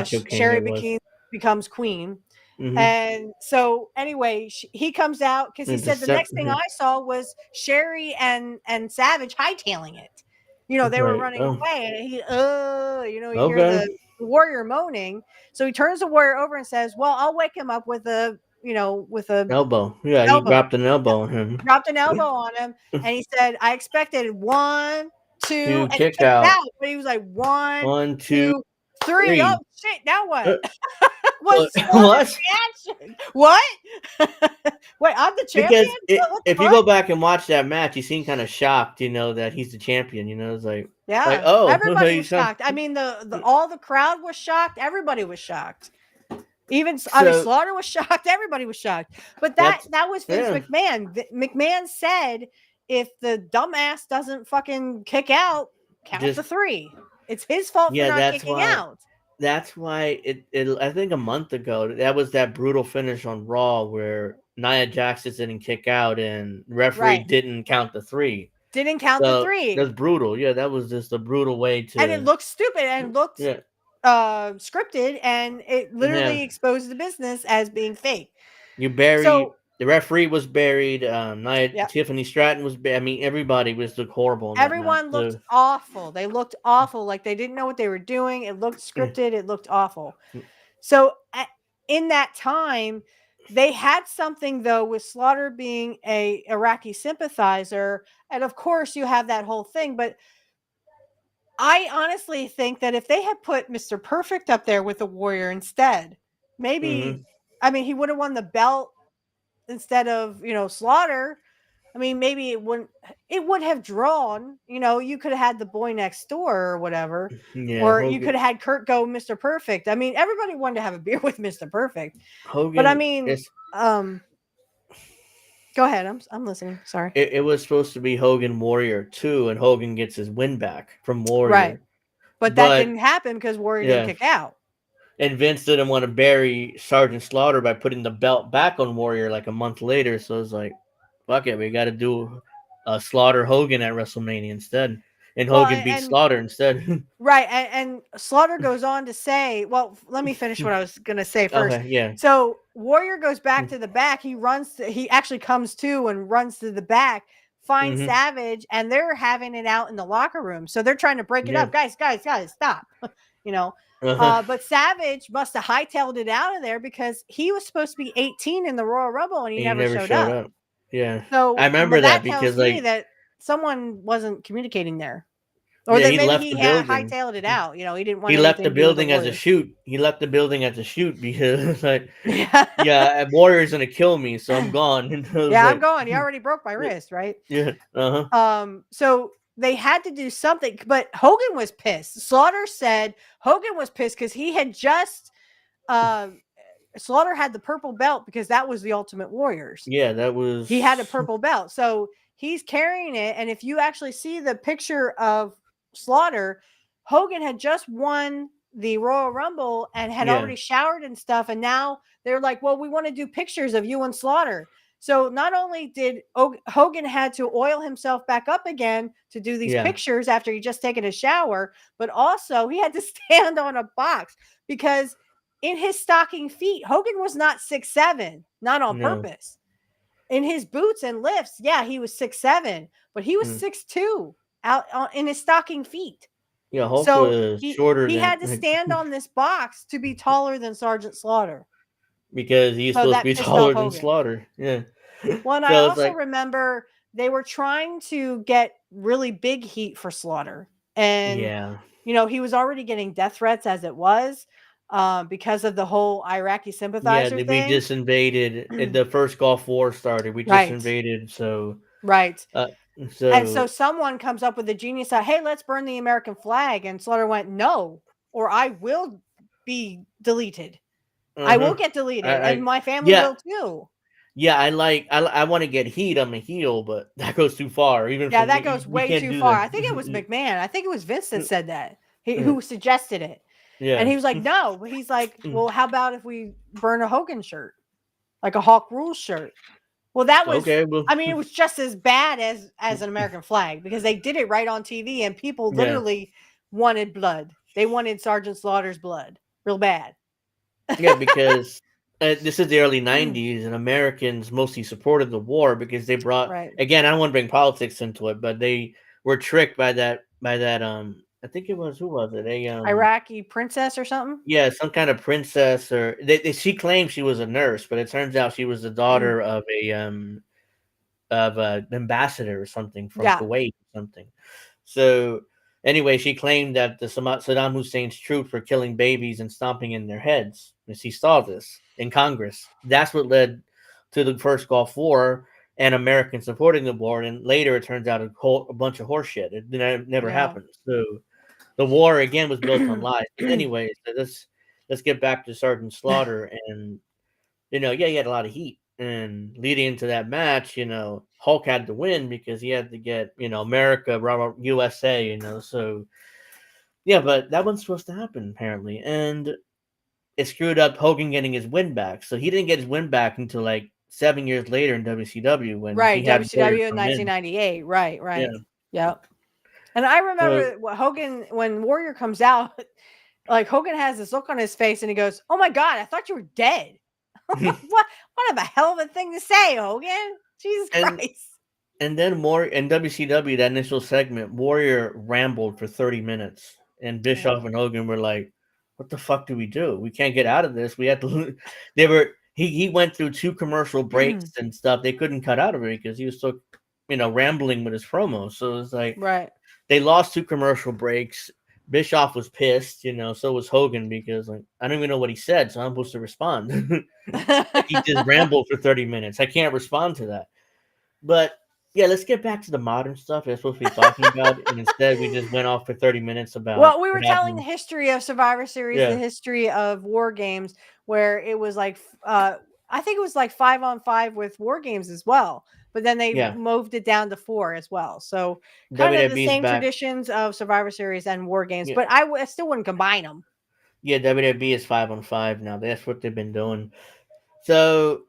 G: Sherry becomes queen. And so anyway, he comes out because he said the next thing I saw was Sherry and Savage hightailing it. They were running away, and he you hear the Warrior moaning. So he turns the Warrior over and says, well, I'll wake him up with a
F: elbow. Yeah, elbow. He dropped an elbow on him.
G: And he said, I expected 1, 2, and
F: kick out.
G: But he was like 1,
F: 2,
G: 3. Oh shit! Now what? What? Wait, I'm the champion.
F: Because if you go back and watch that match, he seemed kind of shocked. that he's the champion. It's like
G: everybody was shocked. All the crowd was shocked. Everybody was shocked. Even Slaughter was shocked. Everybody was shocked. But that was Vince McMahon. McMahon said, if the dumbass doesn't fucking kick out, count to 3. It's his fault for not kicking out.
F: That's why I think a month ago, that was that brutal finish on Raw where Nia Jax didn't kick out and referee didn't count the 3.
G: Didn't count the 3.
F: That's brutal. Yeah, that was just a brutal way to.
G: And it looked stupid and looked scripted, and it literally exposed the business as being fake.
F: The referee was buried. Tiffany Stratton was buried. Everybody was horrible.
G: Everyone looked awful. They looked awful. Like they didn't know what they were doing. It looked scripted. It looked awful. So in that time, they had something though with Slaughter being a Iraqi sympathizer, and of course you have that whole thing. But I honestly think that if they had put Mr. Perfect up there with the Warrior instead, maybe he would have won the belt instead of Slaughter. Maybe it would have drawn. You could have had the Boy Next Door or whatever, or you could have had Kurt go Mr. Perfect. Everybody wanted to have a beer with Mr. Perfect.
F: Hogan,
G: but go ahead. I'm listening. Sorry.
F: It was supposed to be Hogan Warrior 2, and Hogan gets his win back from Warrior.
G: Right, but that didn't happen because Warrior didn't kick out.
F: And Vince didn't want to bury Sergeant Slaughter by putting the belt back on Warrior like a month later. So it's like, fuck it, we got to do Slaughter Hogan at WrestleMania instead. And Hogan beats Slaughter instead.
G: Right. And Slaughter goes on to say, well, let me finish what I was going to say first.
F: Okay, yeah.
G: So Warrior goes back to the back. He actually comes to and runs to the back, finds Savage, and they're having it out in the locker room. So they're trying to break it up. Guys, stop. But Savage must have hightailed it out of there because he was supposed to be 18 in the Royal Rumble and he never showed up.
F: Yeah.
G: So
F: I remember that because
G: that someone wasn't communicating there. Or that maybe he had hightailed it out. He didn't want.
F: He left the building as a shoot. Because Warrior's gonna kill me, so I'm gone.
G: I'm gone. He already broke my wrist, right?
F: Yeah.
G: So they had to do something, but Hogan was pissed. Slaughter said Hogan was pissed because he had just Slaughter had the purple belt because that was the Ultimate Warriors.
F: Yeah, that was.
G: He had a purple belt, so he's carrying it. And if you actually see the picture of Slaughter, Hogan had just won the Royal Rumble and had already showered and stuff. And now they're like, well, we want to do pictures of you and Slaughter. So not only did Hogan had to oil himself back up again to do these pictures after he just taken a shower, but also he had to stand on a box because in his stocking feet, Hogan was not 6'7", not on purpose. In his boots and lifts, he was 6'7", but he was 6'2" out in his stocking feet.
F: Yeah, Hulk was shorter.
G: He had to stand on this box to be taller than Sergeant Slaughter
F: because he's supposed to be taller than Slaughter. Yeah.
G: Well, and I also remember they were trying to get really big heat for Slaughter, and he was already getting death threats as it was. Because of the whole Iraqi sympathizer thing.
F: We just invaded. The first Gulf War started. We just invaded. So
G: so someone comes up with a genius that, hey, let's burn the American flag. And Slaughter went, no, or I will be deleted. I will get deleted, and my family will too.
F: Yeah, I want to get heat. I'm a heel, but that goes too far.
G: That goes way too far. I think it was McMahon. I think it was Vince that said that. Who suggested it. Yeah. And he was like, no. But he's like, well, how about if we burn a Hogan shirt? Like a Hawk Rules shirt. Well, that was, it was just as bad as an American flag because they did it right on TV and people literally wanted blood. They wanted Sergeant Slaughter's blood real bad.
F: Yeah, because this is the early 90s and Americans mostly supported the war because they brought, again, I don't want to bring politics into it, but they were tricked by that, I think it was, who was it?
G: Iraqi princess or something?
F: Yeah, some kind of princess, or she claimed she was a nurse, but it turns out she was the daughter of an ambassador or something from Kuwait or something. So anyway, she claimed that the Saddam Hussein's troops were killing babies and stomping in their heads. And she saw this in Congress. That's what led to the first Gulf War and Americans supporting the war. And later it turns out a bunch of horseshit. It never happened. So the war again was built on lies. But anyways, let's get back to Sergeant Slaughter. And he had a lot of heat. And leading into that match, Hulk had to win because he had to get, America, USA, so but that wasn't supposed to happen apparently. And it screwed up Hogan getting his win back. So he didn't get his win back until like 7 years later in WCW when he had
G: WCW in 1998. Right. Yeah. And I remember Hogan, when Warrior comes out, like Hogan has this look on his face and he goes, oh my God, I thought you were dead. what a hell of a thing to say, Hogan. Jesus Christ.
F: And then more in WCW, that initial segment, Warrior rambled for 30 minutes. And Bischoff and Hogan were like, what the fuck do we do? We can't get out of this. We had to he went through 2 commercial breaks and stuff. They couldn't cut out of it because he was so rambling with his promo. So it's like they lost 2 commercial breaks. Bischoff was pissed, so was Hogan because I don't even know what he said, so I'm supposed to respond. He just rambled for 30 minutes. I can't respond to that. But yeah, let's get back to the modern stuff we're supposed to be talking about, and instead we just went off for 30 minutes about.
G: Well, we were telling the history of Survivor Series, the history of War Games, where it was like I think it was like 5-on-5 with War Games as well. But then they moved it down to 4 as well. So kind of the same traditions of Survivor Series and War Games. Yeah. But I still wouldn't combine them.
F: Yeah, WWE is 5-on-5 now. That's what they've been doing. So,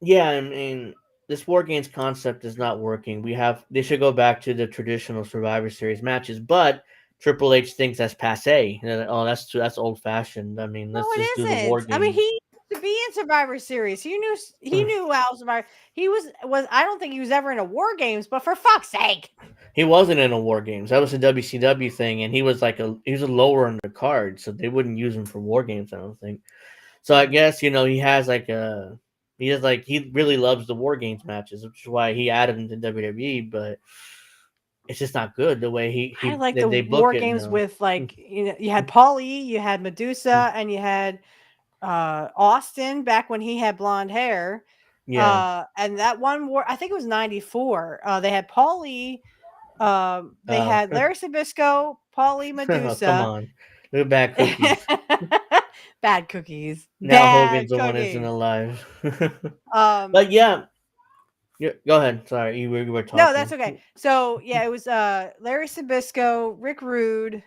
F: yeah, I mean, this War Games concept is not working. They should go back to the traditional Survivor Series matches. But Triple H thinks that's passé. Oh, that's old fashioned. I mean, let's just do the War Games.
G: I mean, he to be in Survivor Series. He knew how Survivor. He was. I don't think he was ever in a War Games, but for fuck's sake,
F: he wasn't in a War Games. That was a WCW thing, and he was he was a lower on the card, so they wouldn't use him for War Games. I don't think. So I guess he has he really loves the War Games matches, which is why he added them to WWE, but it's just not good the way he
G: I like the War Games with you had Paul E, you had Medusa, and you had Austin back when he had blonde hair. Yeah. And that one war, I think it was 94. They had Paul E, they had Larry Sabisco, Paul E, Medusa.
F: Oh, come on. Look back cookies.
G: Bad cookies.
F: Now
G: Bad
F: Hogan's the one that's in
G: cookies.
F: alive.
G: But
F: yeah, go ahead. Sorry, you were talking.
G: No, that's okay. So yeah, it was Larry Sabisco, Rick Rude,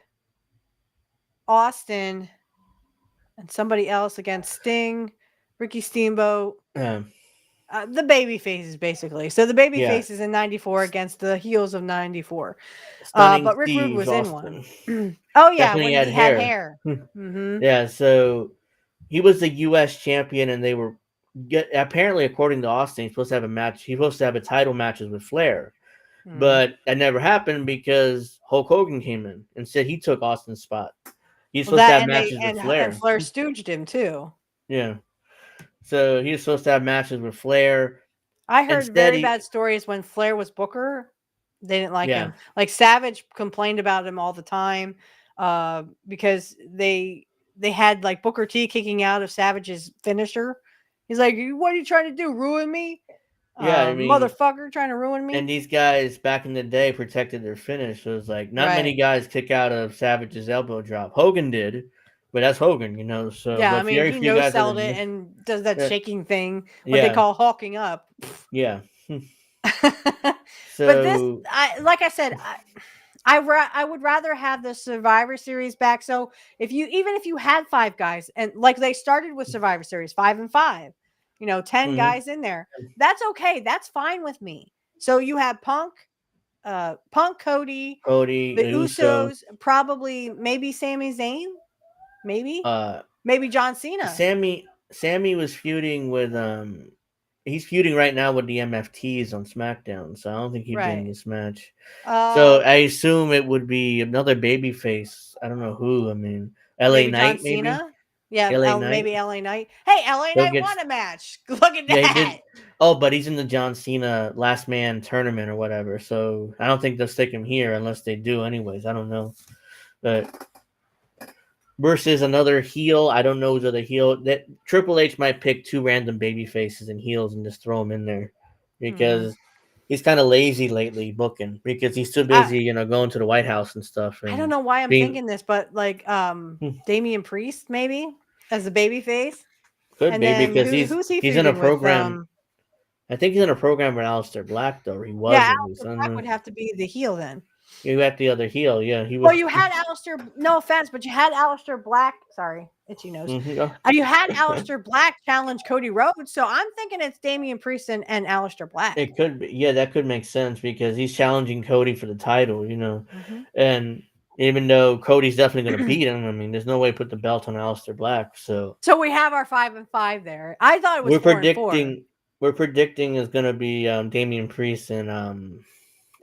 G: Austin, and somebody else against Sting, Ricky Steamboat. The baby faces, basically. So the baby faces in 94 against the heels of 94. But Rick Rude was Austin. In one. Oh, yeah,
F: Definitely
G: when he had hair. Mm-hmm.
F: Yeah, so he was the U.S. champion, and they were apparently, according to Austin, he's supposed to have a match. He's supposed to have a title matches with Flair. But that never happened because Hulk Hogan came in and said he took Austin's spot. He's supposed to have matches with Flair.
G: And Flair stooged him, too.
F: Yeah. So he was supposed to have matches with Flair.
G: I heard very bad stories when Flair was Booker. They didn't like him. Like Savage complained about him all the time because they had like Booker T kicking out of Savage's finisher. He's like, "What are you trying to do? Ruin me?
F: Yeah, I mean,
G: motherfucker, trying to ruin me."
F: And these guys back in the day protected their finish. So it was like not many guys kick out of Savage's elbow drop. Hogan did, but that's Hogan, you know. So
G: yeah, I mean, he no-selled it and does that shaking thing, what they call hawking up.
F: Yeah.
G: So, but this, like I said, I would rather have the Survivor Series back. So if you had 5 guys and like they started with Survivor Series 5 and 5, 10 guys in there, that's okay. That's fine with me. So you have Punk, Cody, the Usos, probably maybe Sami Zayn, maybe John Cena.
F: Sammy was feuding with he's feuding right now with the MFTs on SmackDown, so I don't think he'd be in this match. So I assume it would be another babyface. I don't know who. I mean, LA Knight, maybe.
G: Yeah, maybe LA Knight. Hey, LA Knight won a match. Look at that.
F: He did. Oh, but he's in the John Cena Last Man tournament or whatever. So I don't think they'll stick him here unless they do. Anyways, I don't know. But versus another heel, I don't know who's other heel. That Triple H might pick 2 random baby faces and heels and just throw them in there because he's kind of lazy lately booking because he's too busy, going to the White House and stuff. And
G: I don't know why I'm thinking this, but like Damian Priest maybe as a baby face.
F: Could be because he's in a program. I think he's in a program with Aleister Black though. He was.
G: Yeah, Aleister Black would have to be the heel then.
F: You had the other heel, yeah. He was.
G: Well, you had Aleister. No offense, but you had Aleister Black. Sorry, itchy nose. You had Aleister Black challenge Cody Rhodes, so I'm thinking it's Damian Priest and Aleister Black.
F: It could be, yeah, that could make sense because he's challenging Cody for the title, and even though Cody's definitely going to beat him, I mean, there's no way to put the belt on Aleister Black. So
G: we have our 5 and 5 there. I thought it was
F: we're predicting is going to be Damian Priest and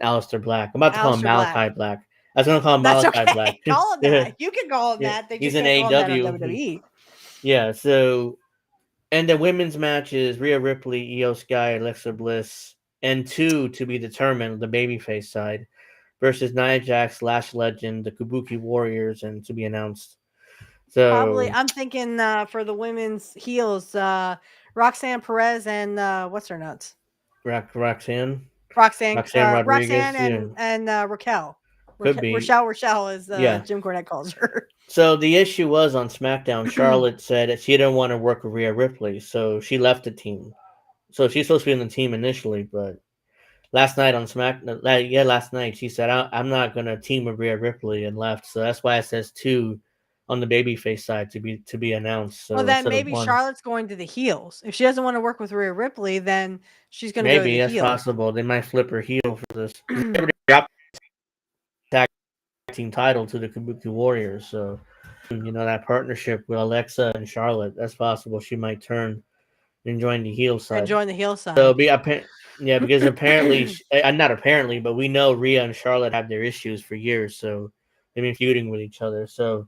F: Aleister Black. I'm about to call him Malachi Black. I was going to call him Malachi Black.
G: Call him that. You can call him that.
F: He's in AEW. Yeah, so, and the women's matches, Rhea Ripley, Io Sky, Alexa Bliss, and 2 to be determined, the babyface side, versus Nia Jax, Lash Legend, the Kabuki Warriors, and to be announced. So
G: probably, I'm thinking for the women's heels, Roxanne Perez and what's her nuts?
F: Roxanne
G: Rodriguez, and
F: Raquel.
G: Rochelle.
F: Could be.
G: Rochelle is Jim Cornette calls her.
F: So the issue was on SmackDown, Charlotte said that she didn't want to work with Rhea Ripley, so she left the team. So she's supposed to be in the team initially, but last night on SmackDown, last night she said, I'm not going to team with Rhea Ripley and left. So that's why it says 2 on the babyface side to be announced. So
G: well, then maybe Charlotte's going to the heels. If she doesn't want to work with Rhea Ripley, then she's going to go to the heels.
F: Maybe that's possible. They might flip her heel for this. They dropped the tag team title to the Kabuki Warriors. So, that partnership with Alexa and Charlotte, that's possible. She might turn and join the heel side. So because apparently, not apparently, but we know Rhea and Charlotte have their issues for years. So they've been feuding with each other. So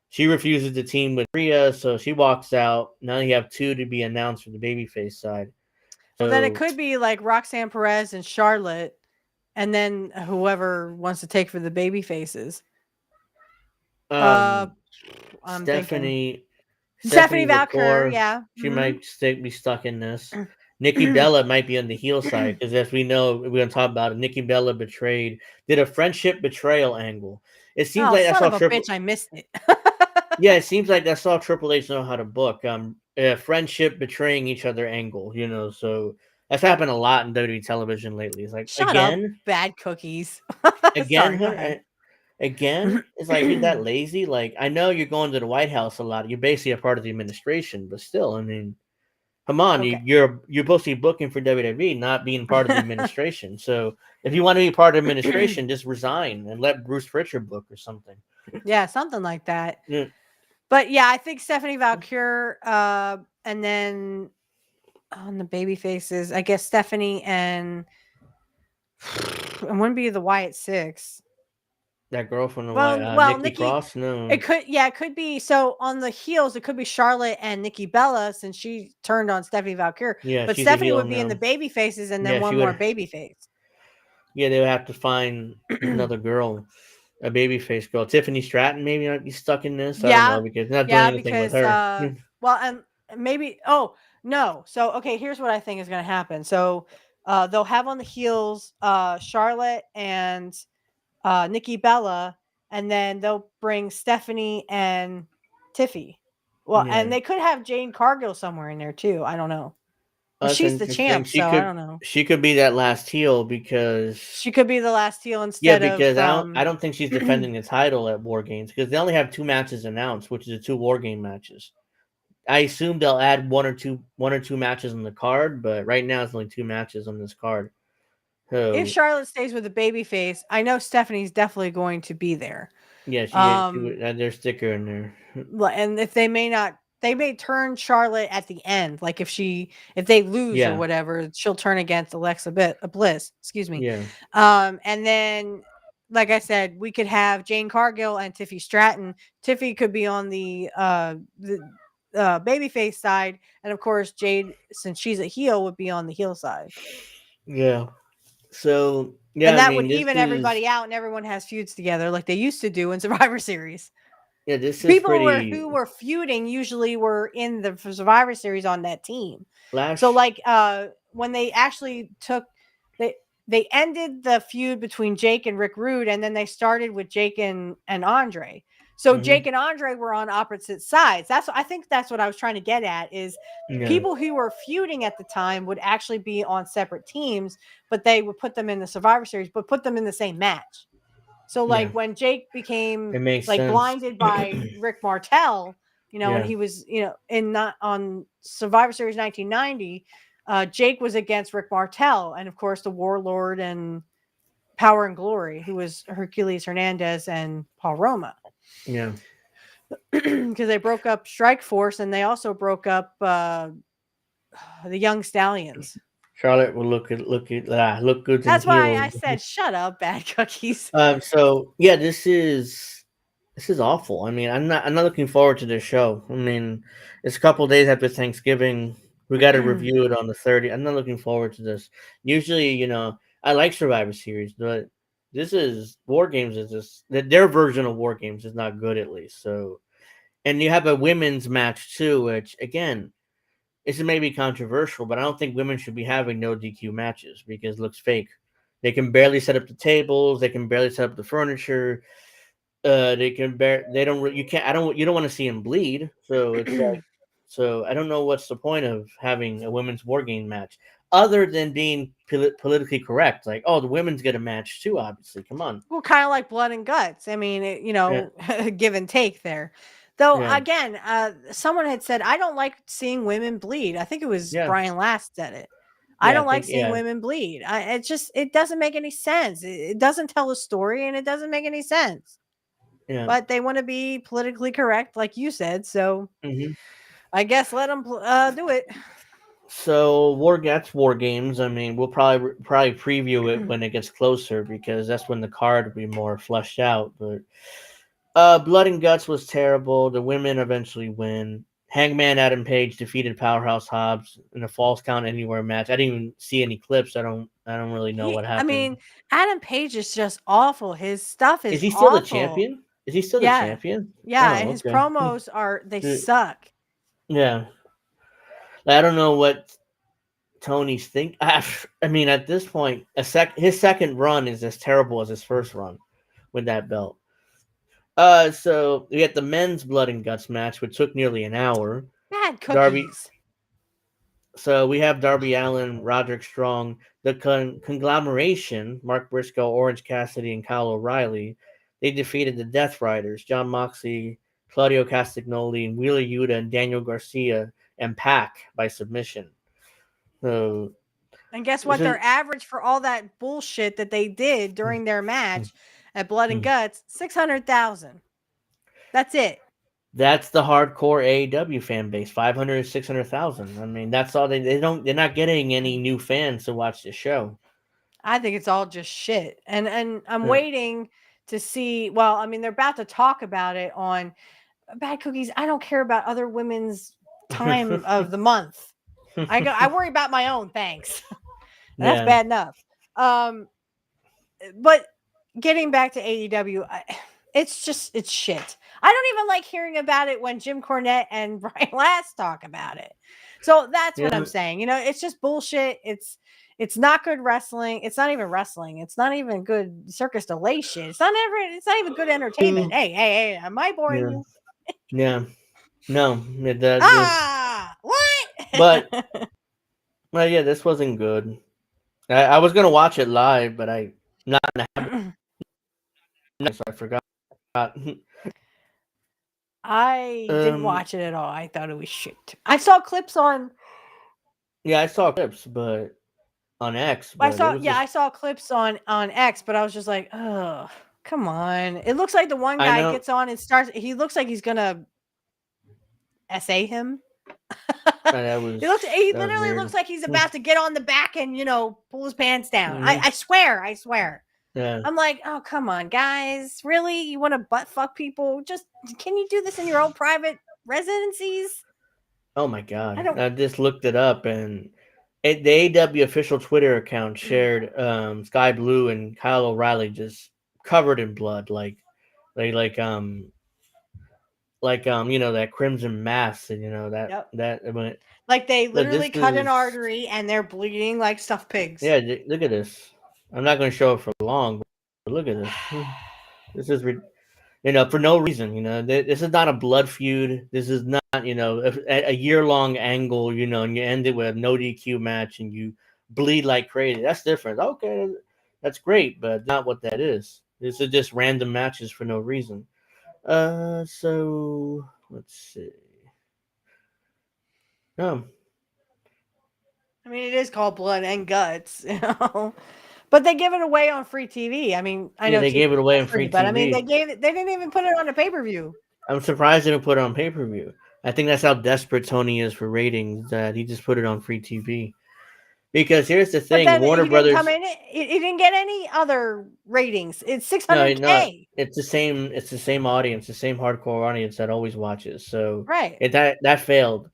F: she refuses to team with Rhea, so she walks out. Now you have 2 to be announced for the babyface side.
G: So then it could be like Roxanne Perez and Charlotte, and then whoever wants to take for the baby faces.
F: Stephanie
G: Valkyrie,
F: she might be stuck in this. Nikki Bella might be on the heel side because, as we know, we're going to talk about it. Nikki Bella did a friendship betrayal angle. It seems like that's how
G: bitch, I missed it.
F: Yeah, it seems like that's all Triple H know how to book. Friendship betraying each other angle, so that's happened a lot in WWE television lately. It's like
G: Shut up, bad cookies.
F: again,
G: Sorry, go ahead.
F: again. It's like you're that lazy. Like I know you're going to the White House a lot. You're basically a part of the administration, but still, I mean, come on,
G: Okay.
F: you're supposed to be booking for WWE, not being part of the administration. So if you want to be part of the administration, just resign and let Bruce Pritchard book or something.
G: Yeah, something like that.
F: Yeah.
G: But yeah, I think Stephanie Valkyr, and then on the baby faces, I guess Stephanie and wouldn't be the Wyatt Six.
F: That girl from the
G: Well,
F: Nikki Cross, no.
G: It could be. So on the heels, it could be Charlotte and Nikki Bella since she turned on Stephanie Valkyr.
F: Yeah,
G: but
F: she's a
G: Stephanie
F: heel
G: would be in
F: now.
G: the baby faces and then
F: Yeah,
G: one
F: she
G: more
F: would.
G: baby face.
F: Yeah, they would have to find another girl, a baby face girl. Tiffany Stratton maybe might be stuck in this. I don't know because they're not doing anything with her.
G: Well, and maybe no. So okay, here's what I think is going to happen. So they'll have on the heels Charlotte and Nikki Bella, and then they'll bring Stephanie and Tiffy. Well,
F: Yeah.
G: and they could have Jane Cargill somewhere in there too. I don't know. Well,
F: That's
G: she's the
F: interesting.
G: champ, so I don't know.
F: She could be that last heel because
G: She could be the last heel instead
F: because
G: of.
F: I don't think she's defending the title at War Games because they only have 2 matches announced, which is the 2 War Game matches. I assume they'll add one or two matches on the card, but right now it's only 2 matches on this card. So
G: if Charlotte stays with the baby face, I know Stephanie's definitely going to be there.
F: yeah, she would add their sticker in there.
G: And if they may turn Charlotte at the end. Like if they lose or whatever, she'll turn against Alexa Bliss. Excuse me.
F: Yeah.
G: And then, like I said, we could have Jane Cargill and Tiffy Stratton. Tiffy could be on the babyface side, and of course Jade, since she's a heel, would be on the heel side.
F: Yeah. So yeah,
G: and that would even everybody out, and everyone has feuds together like they used to do in Survivor Series.
F: Yeah, this is
G: people who were feuding usually were in the Survivor Series on that team. So like when they actually they ended the feud between Jake and Rick Rude, and then they started with Jake and Andre. So Jake and Andre were on opposite sides. I think that's what I was trying to get at is people who were feuding at the time would actually be on separate teams, but they would put them in the Survivor Series, but put them in the same match. So like when Jake became blinded by Rick Martel, when he was, on Survivor Series 1990, Jake was against Rick Martel, and of course the Warlord and Power and Glory, who was Hercules Hernandez and Paul Roma.
F: Yeah.
G: Because they broke up Strike Force, and they also broke up the Young Stallions.
F: Charlotte will look good.
G: That's why I said, "Shut up, bad cookies."
F: So yeah, this is awful. I mean, I'm not looking forward to this show. I mean, it's a couple days after Thanksgiving. We got to review it on the 30th. I'm not looking forward to this. Usually, I like Survivor Series, but this is War Games. Is just their version of War Games is not good, at least. So, and you have a women's match too, which again, this may be controversial, but I don't think women should be having no DQ matches because it looks fake. They can barely set up the tables. They can barely set up the furniture. You don't want to see them bleed. So it's like, so I don't know what's the point of having a women's war game match other than being politically correct. Like, oh, the women's get a match too. Obviously, come on.
G: Well, kind of like Blood and Guts. I mean, give and take there. Though again, someone had said, I don't like seeing women bleed. I think it was Brian Last said it. I don't like seeing women bleed. It doesn't make any sense. It doesn't tell a story, and it doesn't make any sense. Yeah. But they want to be politically correct, like you said. So I guess let them do it.
F: So that's War Games. I mean, we'll probably preview it when it gets closer because that's when the card will be more fleshed out. But Blood and Guts was terrible. The women eventually win. Hangman Adam Page defeated Powerhouse Hobbs in a Falls Count Anywhere match. I didn't even see any clips. I don't really know what happened.
G: I mean, Adam Page is just awful. His stuff is.
F: Is he still the champion? Is he still the champion?
G: Yeah, and his promos suck.
F: Yeah. I don't know what Tony's think. I mean, at this point, his second run is as terrible as his first run with that belt. So we had the men's blood and guts match, which took nearly an hour.
G: Bad cookies.
F: Darby. So we have Darby Allin, Roderick Strong, the conglomeration, Mark Briscoe, Orange Cassidy, and Kyle O'Reilly. They defeated the Death Riders, John Moxley, Claudio Castagnoli, and Wheeler Yuta, and Daniel Garcia, and Pac by submission. So,
G: and guess what? Their average for all that bullshit that they did during their match at Blood and Guts, 600,000. That's it.
F: That's the hardcore AEW fan base, 500, 600,000. I mean, that's all they're not getting any new fans to watch the show.
G: I think it's all just shit. And I'm waiting to see, well, I mean, they're about to talk about it on Bad Cookies. I don't care about other women's time of the month. I worry about my own, thanks. That's bad enough. But getting back to AEW, it's shit. I don't even like hearing about it when Jim Cornette and Brian Last talk about it. So that's what I'm saying. You know, it's just bullshit. It's not good wrestling. It's not even wrestling. It's not even good circus delay shit. It's not even good entertainment. Hey, am I boring you?
F: Yeah. No.
G: What?
F: Well, yeah, this wasn't good. I was gonna watch it live, but I not in the habit. So I forgot.
G: I didn't watch it at all. I thought it was shit. I saw clips on.
F: Yeah, I saw clips, but on X.
G: But I saw clips on X, but I was just like, oh, come on! It looks like the one guy gets on and starts. He looks like he's gonna essay him. He literally looks like he's about to get on the back and pull his pants down. I swear.
F: Yeah.
G: I'm like, oh, come on, guys. Really? You want to butt fuck people? Just can you do this in your own private residencies?
F: Oh my god. I just looked it up, and the AEW official Twitter account shared Sky Blue and Kyle O'Reilly just covered in blood, like that crimson mass, and that
G: like they literally cut an artery and they're bleeding like stuffed pigs.
F: Yeah, look at this. I'm not going to show it for long, but look at this. This is, for no reason. This is not a blood feud. This is not, a year-long angle. And you end it with a no DQ match and you bleed like crazy. That's different. Okay, that's great, but not what that is. This is just random matches for no reason. So let's see.
G: I mean, it is called Blood and Guts, but they give it away on free TV. I mean, I know
F: they gave it away on free TV,
G: but I mean, they didn't even put it on a pay-per-view.
F: I'm surprised they didn't put it on pay-per-view. I think that's how desperate Tony is for ratings, that he just put it on free TV. Because here's the thing, Warner Brothers.
G: He didn't get any other ratings. It's 600K.
F: No, it's the same. It's the same audience, the same hardcore audience that always watches. So that failed.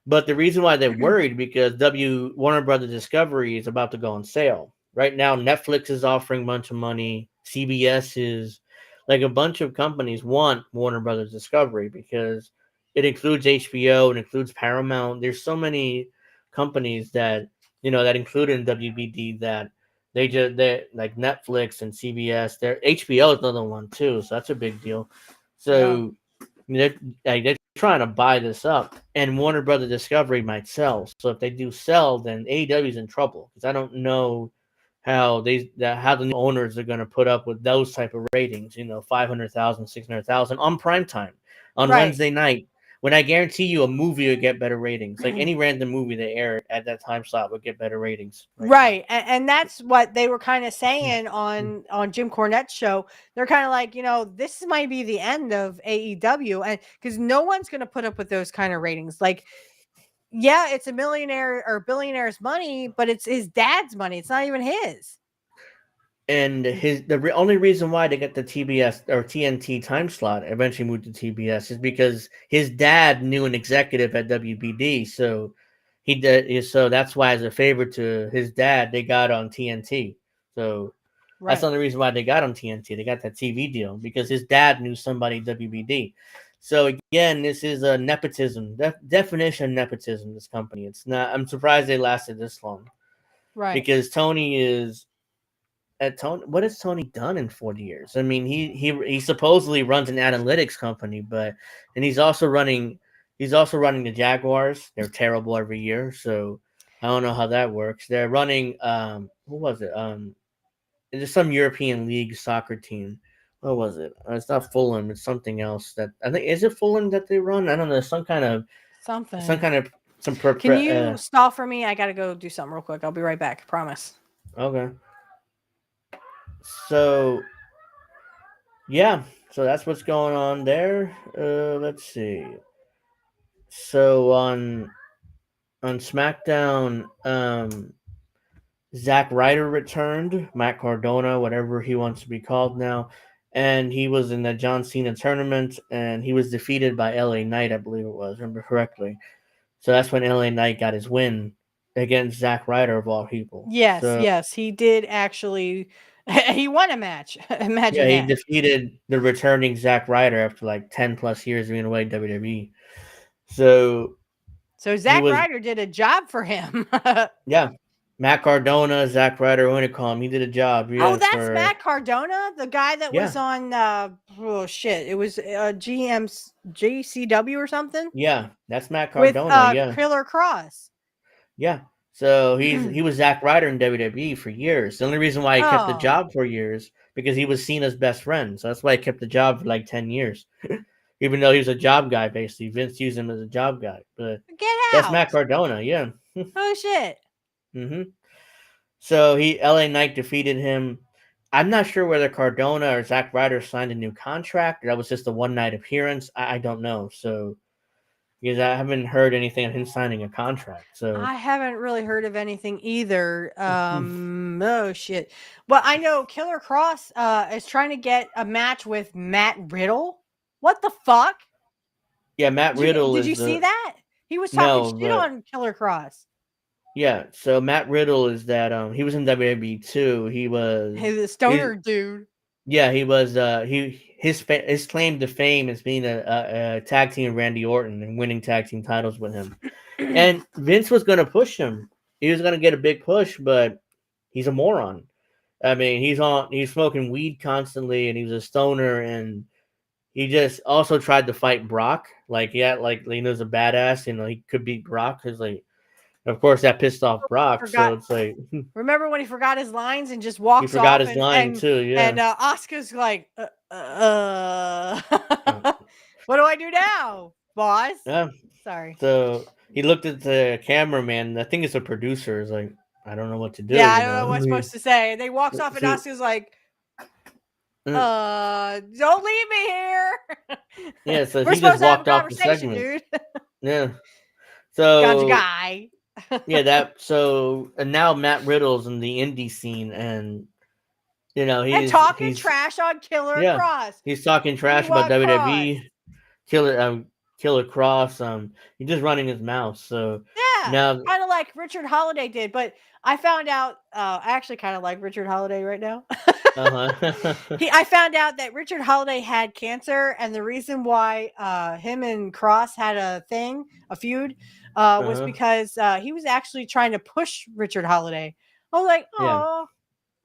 F: But the reason why they're worried, because Warner Brothers Discovery is about to go on sale right now. Netflix is offering a bunch of money. CBS is, like, a bunch of companies want Warner Brothers Discovery because it includes HBO, it includes Paramount. There's so many companies that include in WBD that they like Netflix and CBS. Their HBO is another one too, so that's a big deal. So they're trying to buy this up, and Warner Brothers Discovery might sell. So if they do sell, then AEW is in trouble, because I don't know how the new owners are going to put up with those type of ratings. 500,000, 600,000 on primetime on Wednesday night. When I guarantee you a movie would get better ratings. Like any random movie they air at that time slot would get better ratings.
G: Right. And that's what they were kind of saying on Jim Cornette's show. They're kind of like, this might be the end of AEW. And because no one's going to put up with those kind of ratings. Like, yeah, it's a millionaire or billionaire's money, but it's his dad's money. It's not even his.
F: And the only reason why they got the TBS or TNT time slot eventually moved to TBS is because his dad knew an executive at WBD, so he did. So that's why, as a favor to his dad, they got on TNT. So that's the only reason why they got on TNT. They got that TV deal because his dad knew somebody at WBD. So again, this is a nepotism definition of nepotism. This company, it's not. I'm surprised they lasted this long.
G: Right.
F: Because Tony is. Tony, what has Tony done in 40 years? I mean, he supposedly runs an analytics company, and he's also running the Jaguars. They're terrible every year, so I don't know how that works. They're running who was it? It's some European league soccer team. What was it? It's not Fulham. It's something else. That I think is it Fulham that they run. I don't know. Some kind of.
G: Can you stall for me? I gotta go do something real quick. I'll be right back. Promise.
F: Okay. So, yeah. So that's what's going on there. Let's see. So on SmackDown, Zack Ryder returned. Matt Cardona, whatever he wants to be called now, and he was in the John Cena tournament, and he was defeated by LA Knight, I believe it was, remember correctly. So that's when LA Knight got his win against Zack Ryder of all people.
G: Yes, he did actually. He won a match. Imagine
F: he
G: that.
F: defeated the returning Zack Ryder after like 10 plus years being away WWE. So
G: Zack Ryder did a job for him.
F: Yeah. Matt Cardona, Zack Ryder, what do you call him? He did a job.
G: Yeah, that's Matt Cardona, the guy that was on it was GCW or something.
F: Yeah, that's Matt Cardona.
G: With Killer Cross.
F: Yeah. So he was Zack Ryder in WWE for years. The only reason why he kept the job for years because he was Cena's best friend. So that's why he kept the job for like 10 years. Even though he was a job guy, basically. Vince used him as a job guy. But that's Matt Cardona, yeah.
G: Oh shit.
F: So LA Knight defeated him. I'm not sure whether Cardona or Zack Ryder signed a new contract or that was just a one night appearance. I don't know. So because I haven't heard anything of him signing a contract. So
G: I haven't really heard of anything either. Oh shit. Well, I know Killer Cross is trying to get a match with Matt Riddle. What the fuck?
F: Yeah, Matt Riddle.
G: Did you see that? He was talking shit on Killer Cross.
F: Yeah, so Matt Riddle is that he was in WWE too. He was
G: a stoner dude.
F: Yeah, he was. His claim to fame is being a tag team with Randy Orton and winning tag team titles with him. And Vince was going to push him. He was going to get a big push, but he's a moron. I mean, he's smoking weed constantly, and he was a stoner, and he just also tried to fight Brock. Like, he was a badass, and he could beat Brock because of course, that pissed off Brock. So it's like,
G: remember when he forgot his lines and just walks off?
F: He forgot his line too. Yeah.
G: And Asuka's like, what do I do now, boss?
F: Yeah.
G: Sorry.
F: So he looked at the cameraman. I think it's a producer. Is like, I don't know what to do.
G: Yeah, I don't know what I'm supposed to say. And they walks off, and Asuka's like, don't leave me here.
F: Yeah. So he just walked off the segment. Dude. Yeah. So
G: gotcha guy.
F: And now Matt Riddle's in the indie scene, and he's
G: talking trash on Killer Cross.
F: He's talking trash about WWE, Killer Cross. He's just running his mouth. So now,
G: kind of like Richard Holiday did, but I found out I actually kind of like Richard Holiday right now. I found out that Richard Holiday had cancer, and the reason why him and Cross had a feud. Was because he was actually trying to push Richard Holiday. I was like, I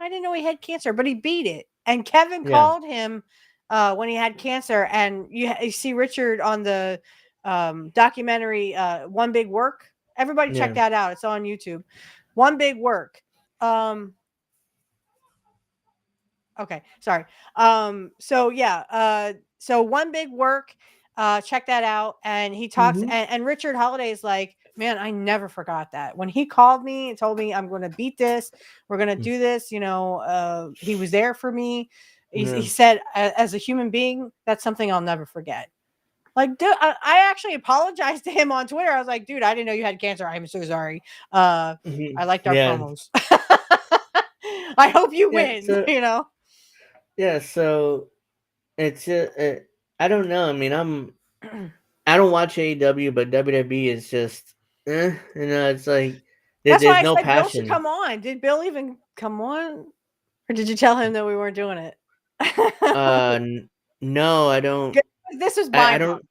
G: didn't know he had cancer, but he beat it. And Kevin called him when he had cancer. And you see Richard on the documentary One Big Work. Everybody check that out. It's on YouTube. One Big Work. Okay, sorry. So One Big Work. Check that out. And he talks, and Richard Holiday is like, man, I never forgot that. When he called me and told me I'm going to beat this, we're going to do this, he was there for me. He said, as a human being, that's something I'll never forget. Like, dude, I actually apologized to him on Twitter. I was like, dude, I didn't know you had cancer. I'm so sorry. I liked our promos. I hope you win,
F: Yeah, so it's I don't know. I mean, I don't watch AEW, but WWE is just, it's like
G: that's why I
F: no
G: said
F: passion.
G: Bill should come on. Did Bill even come on, or did you tell him that we weren't doing it?
F: No, I don't.
G: This is my.
F: I don't.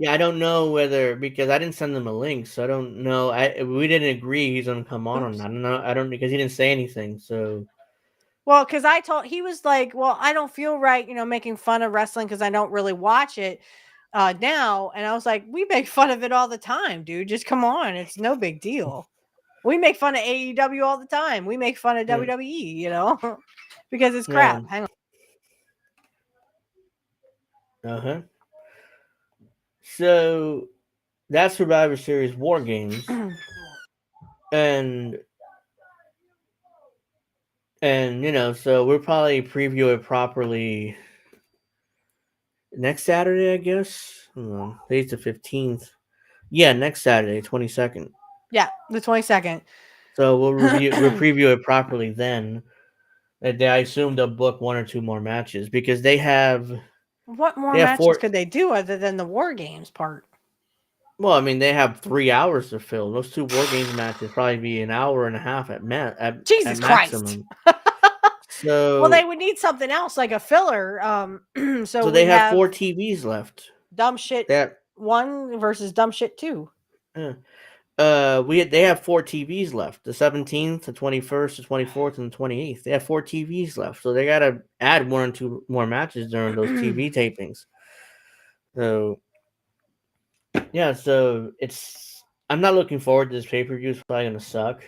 F: Yeah, I don't know whether because I didn't send them a link, so I don't know. We didn't agree he's gonna come on or not. I don't know. I don't because he didn't say anything. So
G: Well, because he was like, well, I don't feel right, making fun of wrestling because I don't really watch it now. And I was like, we make fun of it all the time, dude. Just come on. It's no big deal. We make fun of AEW all the time. We make fun of WWE, because it's crap. Hang on.
F: Uh-huh. So that's Survivor Series War Games. and so we'll probably preview it properly next Saturday, I guess. Today's the 15th. Yeah, next Saturday, 22nd.
G: Yeah, the 22nd.
F: So we'll preview it properly then. I assume they'll book one or two more matches because they have.
G: What more matches could they do other than the War Games part?
F: Well, I mean, they have 3 hours to fill. Those 2 War Games matches probably be an hour and a half at
G: Jesus
F: maximum. So
G: well, they would need something else like a filler. So
F: they have 4 TVs left.
G: Dumb Shit 1 versus Dumb Shit 2.
F: Yeah. They have 4 TVs left. The 17th, the 21st, the 24th, and the 28th. They have 4 TVs left. So they gotta add 1 or 2 more matches during those TV tapings. So yeah, so I'm not looking forward to this pay-per-view. It's probably gonna suck.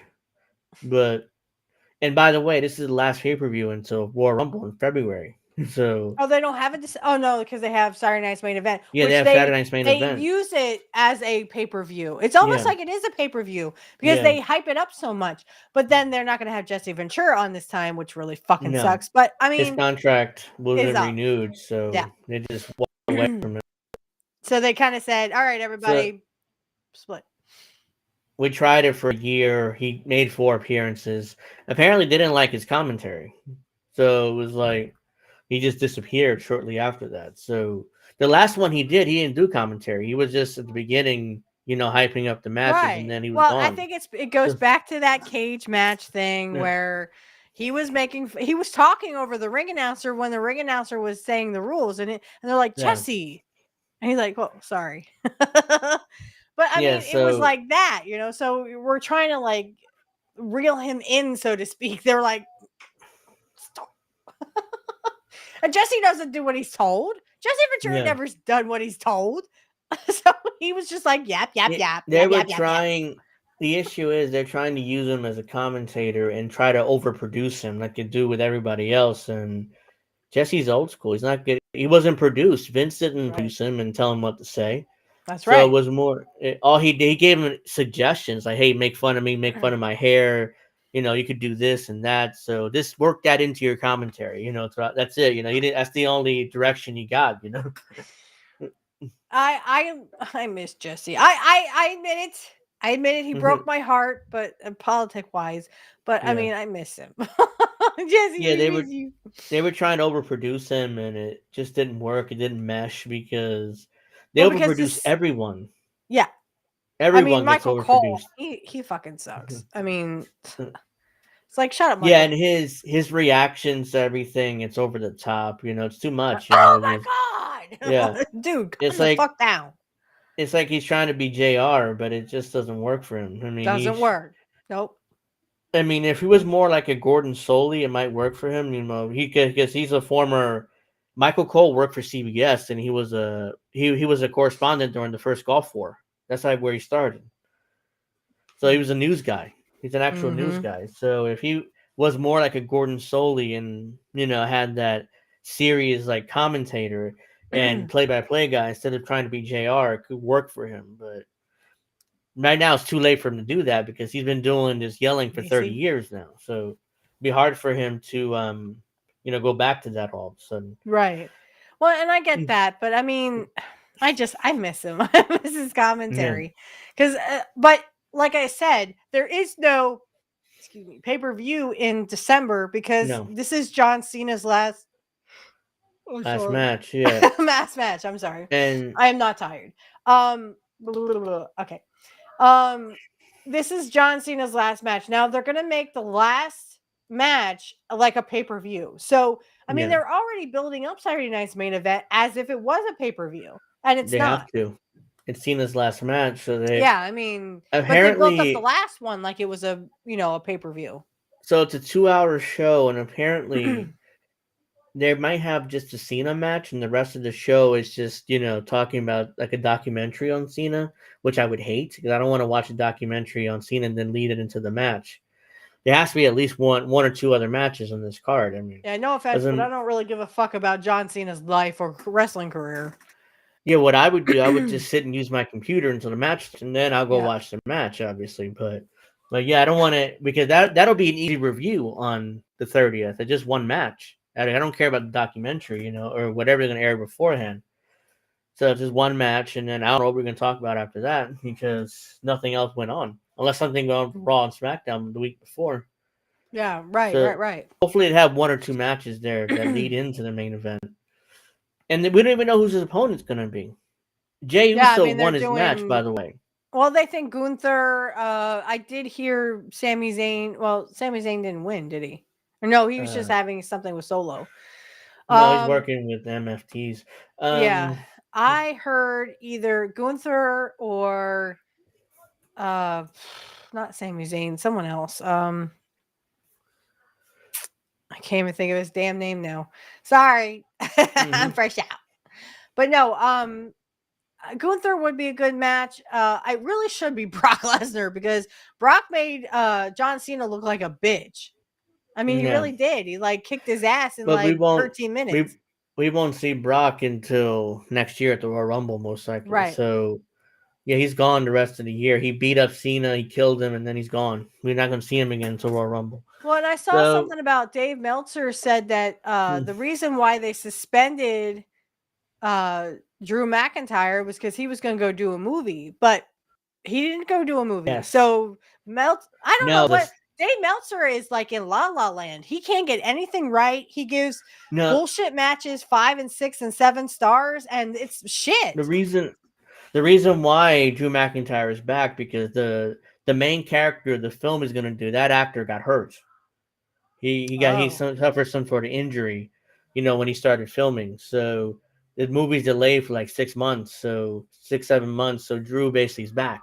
F: And by the way, this is the last pay-per-view until Royal Rumble in February. So
G: they don't have it. Oh no, because they have Saturday Night's Main Event.
F: Yeah, they have Saturday Night's Main Event.
G: They use it as a pay-per-view. It's almost like it is a pay-per-view because they hype it up so much. But then they're not going to have Jesse Ventura on this time, which really fucking sucks. But I mean,
F: his contract wasn't renewed, so they just walked away from it.
G: So they kind of said, "All right, everybody, split."
F: We tried it for a year. He made 4 appearances. Apparently, they didn't like his commentary, so it was like. He just disappeared shortly after that. So the last one he didn't do commentary. He was just at the beginning, hyping up the matches, and then he was gone.
G: I think it goes back to that cage match thing where he was talking over the ring announcer when the ring announcer was saying the rules, and they're like, Jesse, and he's like, "Oh, sorry." But I mean, it was like that, So we're trying to like reel him in, so to speak. They're like, stop. And Jesse doesn't do what he's told. Jesse Ventura never's done what he's told. So he was just like, yap.
F: They were trying. The issue is they're trying to use him as a commentator and try to overproduce him like they do with everybody else. And Jesse's old school. He's not good. He wasn't produced. Vince didn't produce him and tell him what to say.
G: That's right.
F: So it was more. He gave him suggestions like, "Hey, make fun of me. Make fun of my hair. You could do this and that." So this work that into your commentary. That's it. You didn't. That's the only direction you got.
G: I miss Jesse. I admit it. I admit it. He broke my heart, but politic wise. But I mean, I miss him. Jesse.
F: Yeah, they were trying to overproduce him, and it just didn't work. It didn't mesh because they overproduce everyone.
G: Yeah.
F: Everyone gets
G: Michael
F: overproduced.
G: Cole, he fucking sucks. I mean, it's like, shut up, Michael.
F: Yeah, and his reactions to everything, it's over the top. It's too much.
G: Oh my god!
F: Yeah,
G: dude, calm the fuck down.
F: It's like he's trying to be JR, but it just doesn't work for him. I mean,
G: doesn't work. Nope.
F: I mean, if he was more like a Gordon Soley, it might work for him. Because he's a former. Michael Cole worked for CBS, and he was a correspondent during the first Gulf War. That's like where he started. So he was a news guy. He's an actual news guy. So if he was more like a Gordon Soley and, had that serious like commentator and play-by-play guy instead of trying to be JR, it could work for him. But right now it's too late for him to do that because he's been doing this yelling for 30 years now. So it'd be hard for him to, go back to that all of a sudden.
G: Right. Well, and I get that, but I mean... I miss him. I miss his commentary. But like I said, there is no, pay-per-view in December because this is John Cena's last
F: match. Yeah.
G: last match. I'm sorry.
F: And
G: I am not tired. Okay. This is John Cena's last match. Now they're going to make the last match like a pay-per-view. So, I mean, they're already building up Saturday Night's Main Event as if it was a pay-per-view. And it's not.
F: Have to. It's Cena's last match, so they.
G: Yeah, I mean,
F: apparently
G: but they built up the last one like it was a a pay-per-view.
F: So it's a 2-hour show, and apparently they might have just a Cena match, and the rest of the show is just talking about like a documentary on Cena, which I would hate because I don't want to watch a documentary on Cena and then lead it into the match. There has to be at least one or two other matches on this card. I mean,
G: yeah, no offense, but I don't really give a fuck about John Cena's life or wrestling career.
F: Yeah, what I would do, I would just sit and use my computer until the match, and then I'll go watch the match, obviously. But yeah, I don't want to because that'll be an easy review on the 30th. It's just one match. I don't care about the documentary, or whatever they're gonna air beforehand. So it's just one match, and then I don't know what we're gonna talk about after that because nothing else went on, unless something went on Raw and SmackDown the week before.
G: Yeah, right.
F: Hopefully, they have one or two matches there that lead into the main event, and we don't even know who his opponent's gonna be. Jey Uso won his match, by the way.
G: Well, they think Gunther. I did hear Sami Zayn. Well, Sami Zayn didn't win, did he? Or no, he was just having something with Solo.
F: No, he's working with MFTs.
G: Yeah, I heard either Gunther or not Sami Zayn, someone else. I can't even think of his damn name now. Sorry, I'm fresh out. But no, Gunther would be a good match. I really should be Brock Lesnar because Brock made John Cena look like a bitch. I mean, he really did. He kicked his ass in 13 minutes.
F: We won't see Brock until next year at the Royal Rumble, most likely.
G: Right.
F: So, yeah, he's gone the rest of the year. He beat up Cena, he killed him, and then he's gone. We're not going to see him again until Royal Rumble.
G: Well, and I saw something about Dave Meltzer said that the reason why they suspended Drew McIntyre was because he was going to go do a movie, but he didn't go do a movie. Yes. So I don't know what Dave Meltzer is like in La La Land. He can't get anything right. He gives bullshit matches 5 and 6 and 7 stars, and it's shit.
F: The reason why Drew McIntyre is back because the main character the film is going to do, that actor got hurt. He suffered some sort of injury, when he started filming. So the movie's delayed for like 6 months, so 6-7 months. So Drew basically is back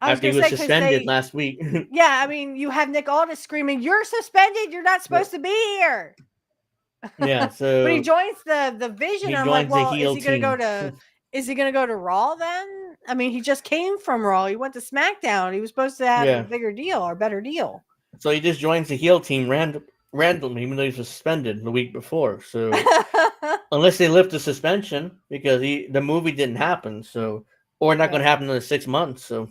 F: after he was suspended last week.
G: Yeah, I mean, you have Nick Aldis screaming, "You're suspended! You're not supposed to be here."
F: Yeah, so
G: but he joins the Vision. I'm like, well, is he going to go to? Is he going to go to Raw then? I mean, he just came from Raw. He went to SmackDown. He was supposed to have a bigger deal or better deal.
F: So he just joins the heel team randomly, even though he was suspended the week before. So unless they lift the suspension, because the movie didn't happen, so or not going to happen in the 6 months. So,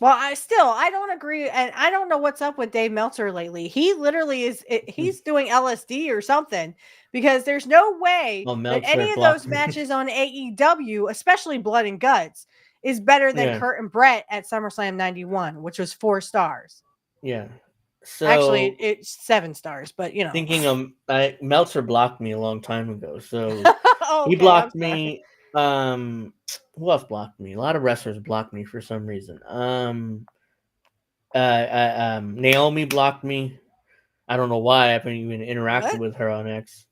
G: well, I don't agree, and I don't know what's up with Dave Meltzer lately. He literally he's doing LSD or something because there's no way that any of those matches on AEW, especially Blood and Guts, is better than Kurt and Brett at SummerSlam '91, which was 4 stars.
F: Yeah. So
G: actually, it's 7 stars, but
F: thinking of Meltzer blocked me a long time ago, so he blocked me. Who else blocked me? A lot of wrestlers blocked me for some reason. Naomi blocked me. I don't know why. I haven't even interacted with her on X.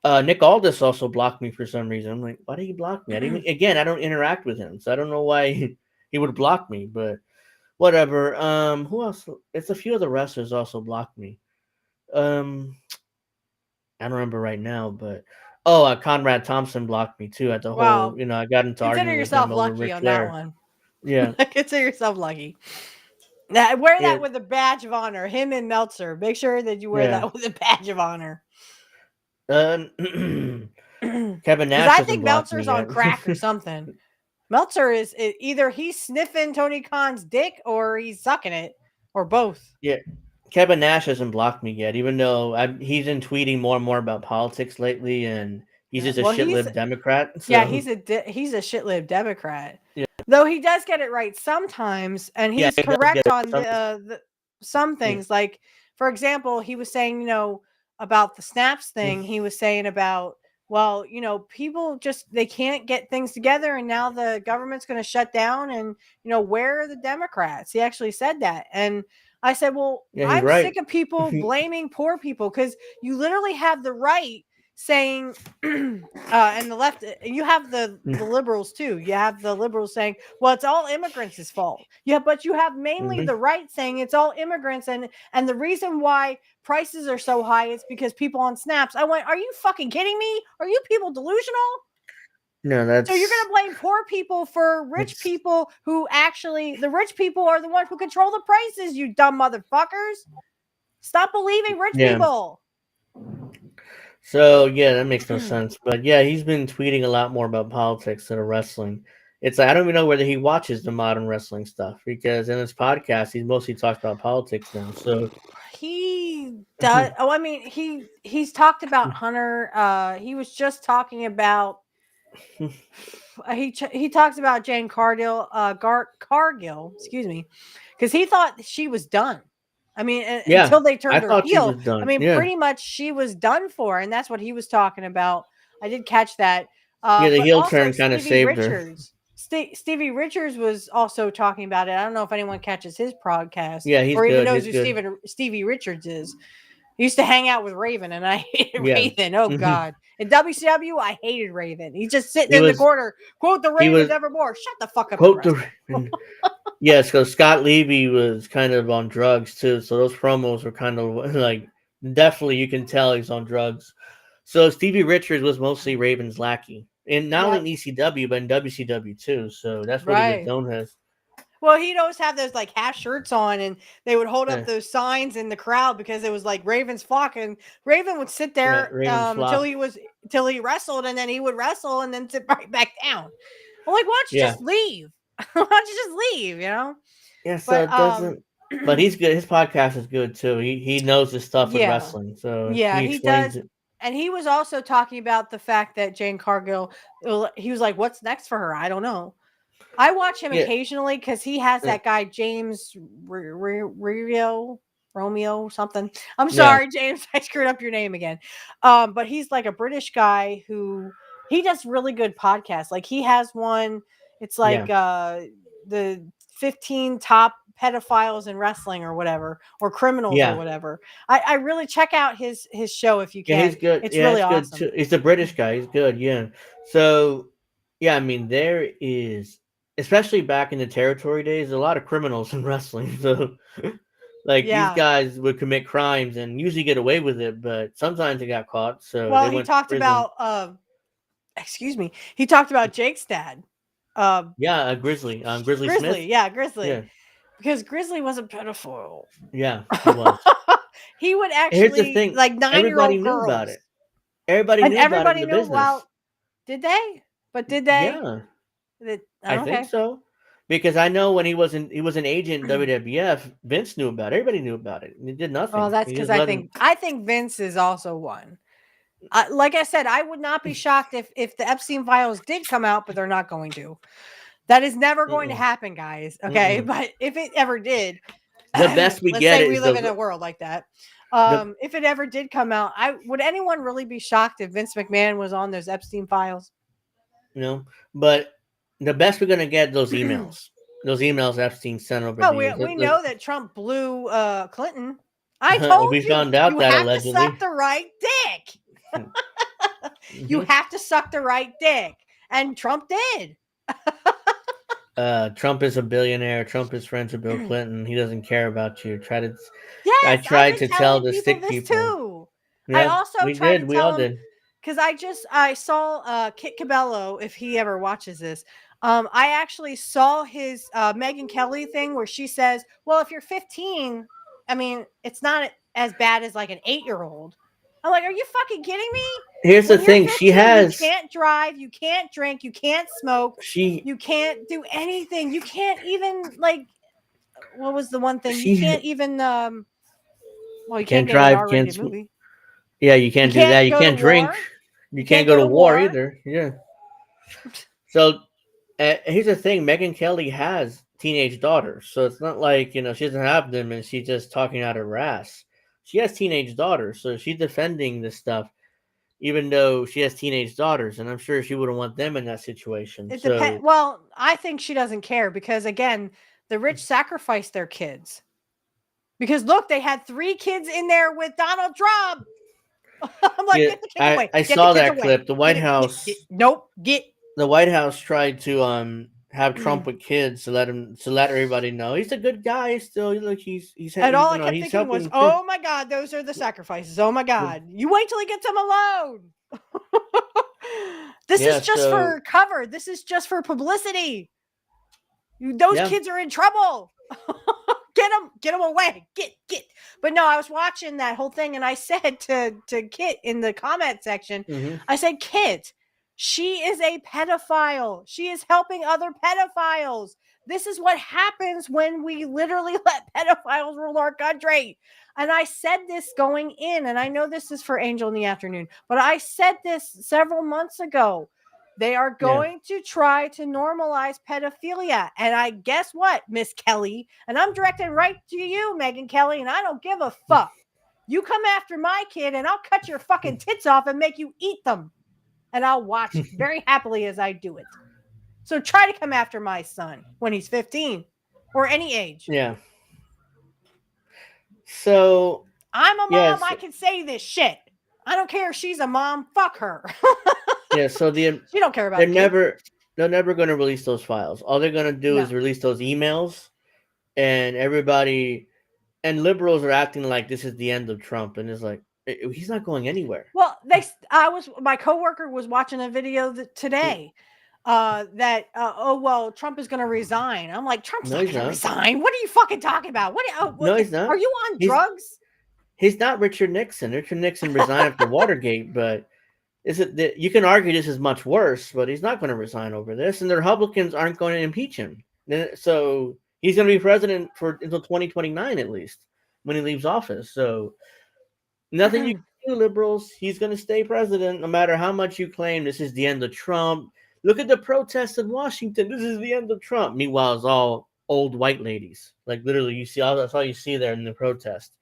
F: Nick Aldis also blocked me for some reason. I'm like, why did he block me? I don't interact with him, so I don't know why he would block me, but. Whatever. Who else? It's a few of the wrestlers also blocked me. I don't remember right now, but Conrad Thompson blocked me too at the whole. I got into arguing with him over Ric Flair.
G: That one.
F: Yeah,
G: consider yourself lucky. Now, wear that with a badge of honor. Him and Meltzer. Make sure that you wear that with a badge of honor.
F: Kevin Nash.
G: I think Meltzer's on crack or something. Meltzer is either he's sniffing Tony Khan's dick or he's sucking it, or both.
F: Yeah, Kevin Nash hasn't blocked me yet, even though he's been tweeting more and more about politics lately, and he's just a shit-lib Democrat. So.
G: Yeah, he's a shit-lib Democrat. Yeah. Though he does get it right sometimes, and he's correct on some things. Yeah. Like, for example, he was saying, about the snaps thing. He was saying about. Well, people they can't get things together, and now the government's going to shut down, and, where are the Democrats? He actually said that. And I said, well, I'm sick of people blaming poor people because you literally have the right saying, and the left, you have the liberals too. You have the liberals saying, well, it's all immigrants' fault. Yeah, but you have mainly the right saying it's all immigrants, and the reason why prices are so high is because people on snaps. I went, are you fucking kidding me? Are you people delusional?
F: No, that's
G: so you're gonna blame poor people for rich people who actually the rich people are the ones who control the prices, you dumb motherfuckers. Stop believing rich people.
F: So yeah, that makes no sense. But yeah, he's been tweeting a lot more about politics than wrestling. It's like I don't even know whether he watches the modern wrestling stuff because in his podcast he mostly talks about politics now. So
G: he does. Oh, I mean he's talked about Hunter. He was just talking about. He talks about Jane Cargill, Cargill, excuse me, because he thought she was done. I mean, until they turned her heel. I mean, pretty much she was done for, and that's what he was talking about. I did catch that.
F: The heel turn kind of saved
G: Richards. Stevie Richards was also talking about it. I don't know if anyone catches his podcast,
F: or
G: even knows who Stevie Richards is. He used to hang out with Raven, and I hated Raven. Oh God! In WCW, I hated Raven. He's just sitting in the corner. Quote the Raven evermore. Shut the fuck up.
F: Quote the Raven. Yes, because Scott Levy was kind of on drugs too, so those promos were kind of like definitely you can tell he's on drugs. So Stevie Richards was mostly Raven's lackey, and not only in ECW but in WCW too. So that's what he was known as.
G: Well, he'd always have those like half shirts on, and they would hold up those signs in the crowd because it was like Raven's flock, and Raven would sit there till he wrestled, and then he would wrestle and then sit right back down. I'm like, why don't you just leave? Why don't you just leave? You know?
F: Yeah, so it doesn't. But he's good. His podcast is good too. He knows his stuff with wrestling, so he
G: does. It. And he was also talking about the fact that Jane Cargill. He was like, "What's next for her? I don't know." I watch him occasionally because he has that guy James Romeo something. I'm sorry, James, I screwed up your name again. But he's like a British guy who he does really good podcasts. Like he has one. It's like the 15 top pedophiles in wrestling or whatever, or criminals or whatever. I really check out his show if you can.
F: Yeah, he's good.
G: It's really
F: awesome. Good too. He's a British guy. He's good. Yeah. So yeah, I mean there is. Especially back in the territory days, a lot of criminals in wrestling. So, these guys would commit crimes and usually get away with it, but sometimes they got caught. So,
G: he talked about, he talked about Jake's dad.
F: Grizzly. Grizzly Smith.
G: Yeah, Grizzly. Yeah. Because Grizzly was a pedophile.
F: Yeah, he was.
G: He would actually, here's the thing, like 9-year-old girls.
F: Knew about it. Everybody knew about it in the business. Well,
G: did they? But did they?
F: Yeah. I think so, because I know when he was an agent in WWF, Vince knew about it. Everybody knew about it. He did nothing.
G: Oh, that's because I think Vince is also one. Like I said, I would not be shocked if the Epstein files did come out, but they're not going to. That is never going to happen, guys. Okay, but if it ever did,
F: the best we get.
G: We live in a world like that. If it ever did come out, would anyone really be shocked if Vince McMahon was on those Epstein files?
F: No, but. The best we're gonna get those emails. Those emails Epstein sent over.
G: Oh, we know that Trump blew Clinton. I told
F: we found out that
G: have
F: allegedly.
G: To suck the right dick. You have to suck the right dick, and Trump did.
F: Trump is a billionaire. Trump is friends with Bill Clinton. He doesn't care about you. I tried to tell the sick people
G: too. Yeah, I also
F: we did. We all did.
G: Because I saw Kit Cabello, if he ever watches this. I actually saw his Megyn Kelly thing where she says, well, if you're 15, I mean, it's not as bad as like an 8-year-old. I'm like, are you fucking kidding me?
F: Here's the thing.
G: 15,
F: she has.
G: You can't drive. You can't drink. You can't smoke. You can't do anything. You can't even like, what was the one thing? You can't even, you can't drive. Can't movie.
F: Yeah, you can't do that. You can't drink. You can't go to war either. Yeah. So here's the thing. Megyn Kelly has teenage daughters. So it's not like, she doesn't have them and she's just talking out her ass. She has teenage daughters. So she's defending this stuff, even though she has teenage daughters. And I'm sure she wouldn't want them in that situation.
G: It depends. Well, I think she doesn't care because, again, the rich sacrifice their kids. Because, look, they had 3 kids in there with Donald Trump. I'm like, get the kids away.
F: I
G: Get
F: saw
G: the kids
F: that
G: away.
F: clip. The White House.
G: Nope. Get.
F: The White House tried to have Trump with kids to let everybody know he's a good guy. Still, look, he's
G: and all I kept
F: he's
G: thinking was,
F: helping
G: oh my God, those are the sacrifices. Oh my God, you wait till he gets them alone. This is just for cover. This is just for publicity. Those kids are in trouble. Get them away. Get. But no, I was watching that whole thing, and I said to Kit in the comment section, I said, Kit, she is a pedophile. She is helping other pedophiles. This is what happens when we literally let pedophiles rule our country. And I said this going in, and I know this is for Angel in the Afternoon, but I said this several months ago. They are going to try to normalize pedophilia. And I guess what, Miss Kelly? And I'm directed right to you, Megan Kelly, and I don't give a fuck. You come after my kid, and I'll cut your fucking tits off and make you eat them. And I'll watch very happily as I do it. So try to come after my son when he's 15 or any age.
F: Yeah. So
G: I'm a mom. I can say this shit. I don't care if she's a mom. Fuck her.
F: Yeah. So she
G: don't care about.
F: They're never going to release those files. All they're going to do is release those emails, and everybody and liberals are acting like this is the end of Trump, and it's like he's not going anywhere.
G: Well, my coworker was watching a video today. Trump is going to resign. I'm like, Trump's not going to resign. What are you fucking talking about?
F: No, he's not.
G: Are you on drugs?
F: He's not Richard Nixon. Richard Nixon resigned after Watergate, but you can argue this is much worse, but he's not going to resign over this, and the Republicans aren't going to impeach him. So he's going to be president until 2029 at least when he leaves office. So nothing you can do, liberals. He's going to stay president no matter how much you claim this is the end of Trump. Look at the protests in Washington. This is the end of Trump. Meanwhile, it's all old white ladies. Like literally, that's all you see there in the protest.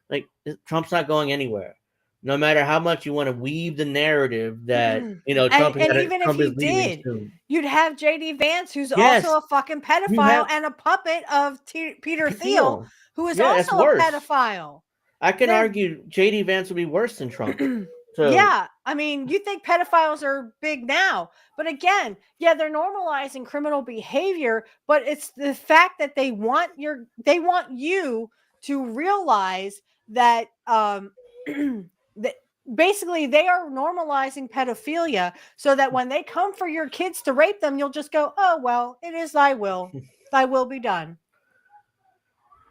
F: Like Trump's not going anywhere. No matter how much you want to weave the narrative that Trump
G: and even if you did, you'd have J.D. Vance, who's also a fucking pedophile and a puppet of Peter Thiel, who is also a pedophile.
F: I can argue J.D. Vance would be worse than Trump.
G: Yeah, I mean, you think pedophiles are big now, but again, they're normalizing criminal behavior, but it's the fact that they want you to realize that that basically they are normalizing pedophilia so that when they come for your kids to rape them, you'll just go, oh, well, it is thy will be done.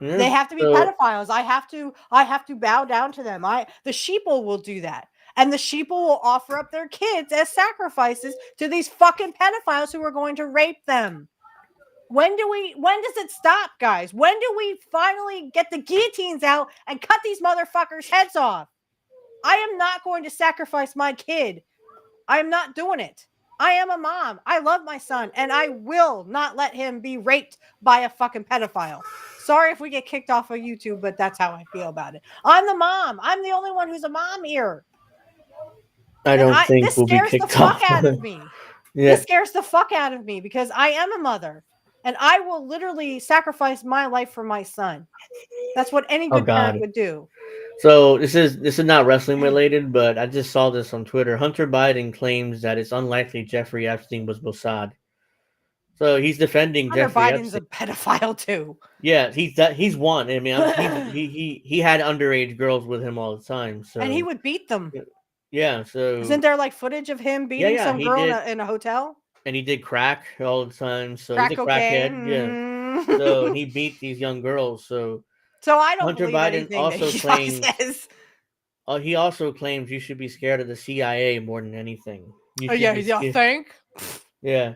G: Yeah, they have to be pedophiles. I have to bow down to them. The sheeple will do that. And the sheeple will offer up their kids as sacrifices to these fucking pedophiles who are going to rape them. When does it stop, guys? When do we finally get the guillotines out and cut these motherfuckers' heads off? I am not going to sacrifice my kid. I am not doing it. I am a mom. I love my son, and I will not let him be raped by a fucking pedophile. Sorry if we get kicked off of YouTube, but that's how I feel about it. I'm the mom. I'm the only one who's a mom here.
F: I don't think we'll be kicked off.
G: This scares the fuck out of me. This scares the fuck out of me because I am a mother. And I will literally sacrifice my life for my son. That's what any good parent would do.
F: So this is not wrestling related, but I just saw this on Twitter. Hunter Biden claims that it's unlikely Jeffrey Epstein was Mossad. So he's defending Jeffrey
G: Biden's
F: Epstein.
G: A pedophile too.
F: Yeah, he's one. I mean, he had underage girls with him all the time. So
G: and he would beat them.
F: Yeah. So
G: isn't there like footage of him beating some girl in a hotel?
F: And he did crack all the time. So he's a crackhead. Yeah. So he beat these young girls. So
G: I don't.
F: Hunter Biden also claims. He also claims you should be scared of the CIA more than anything.
G: You think?
F: Yeah.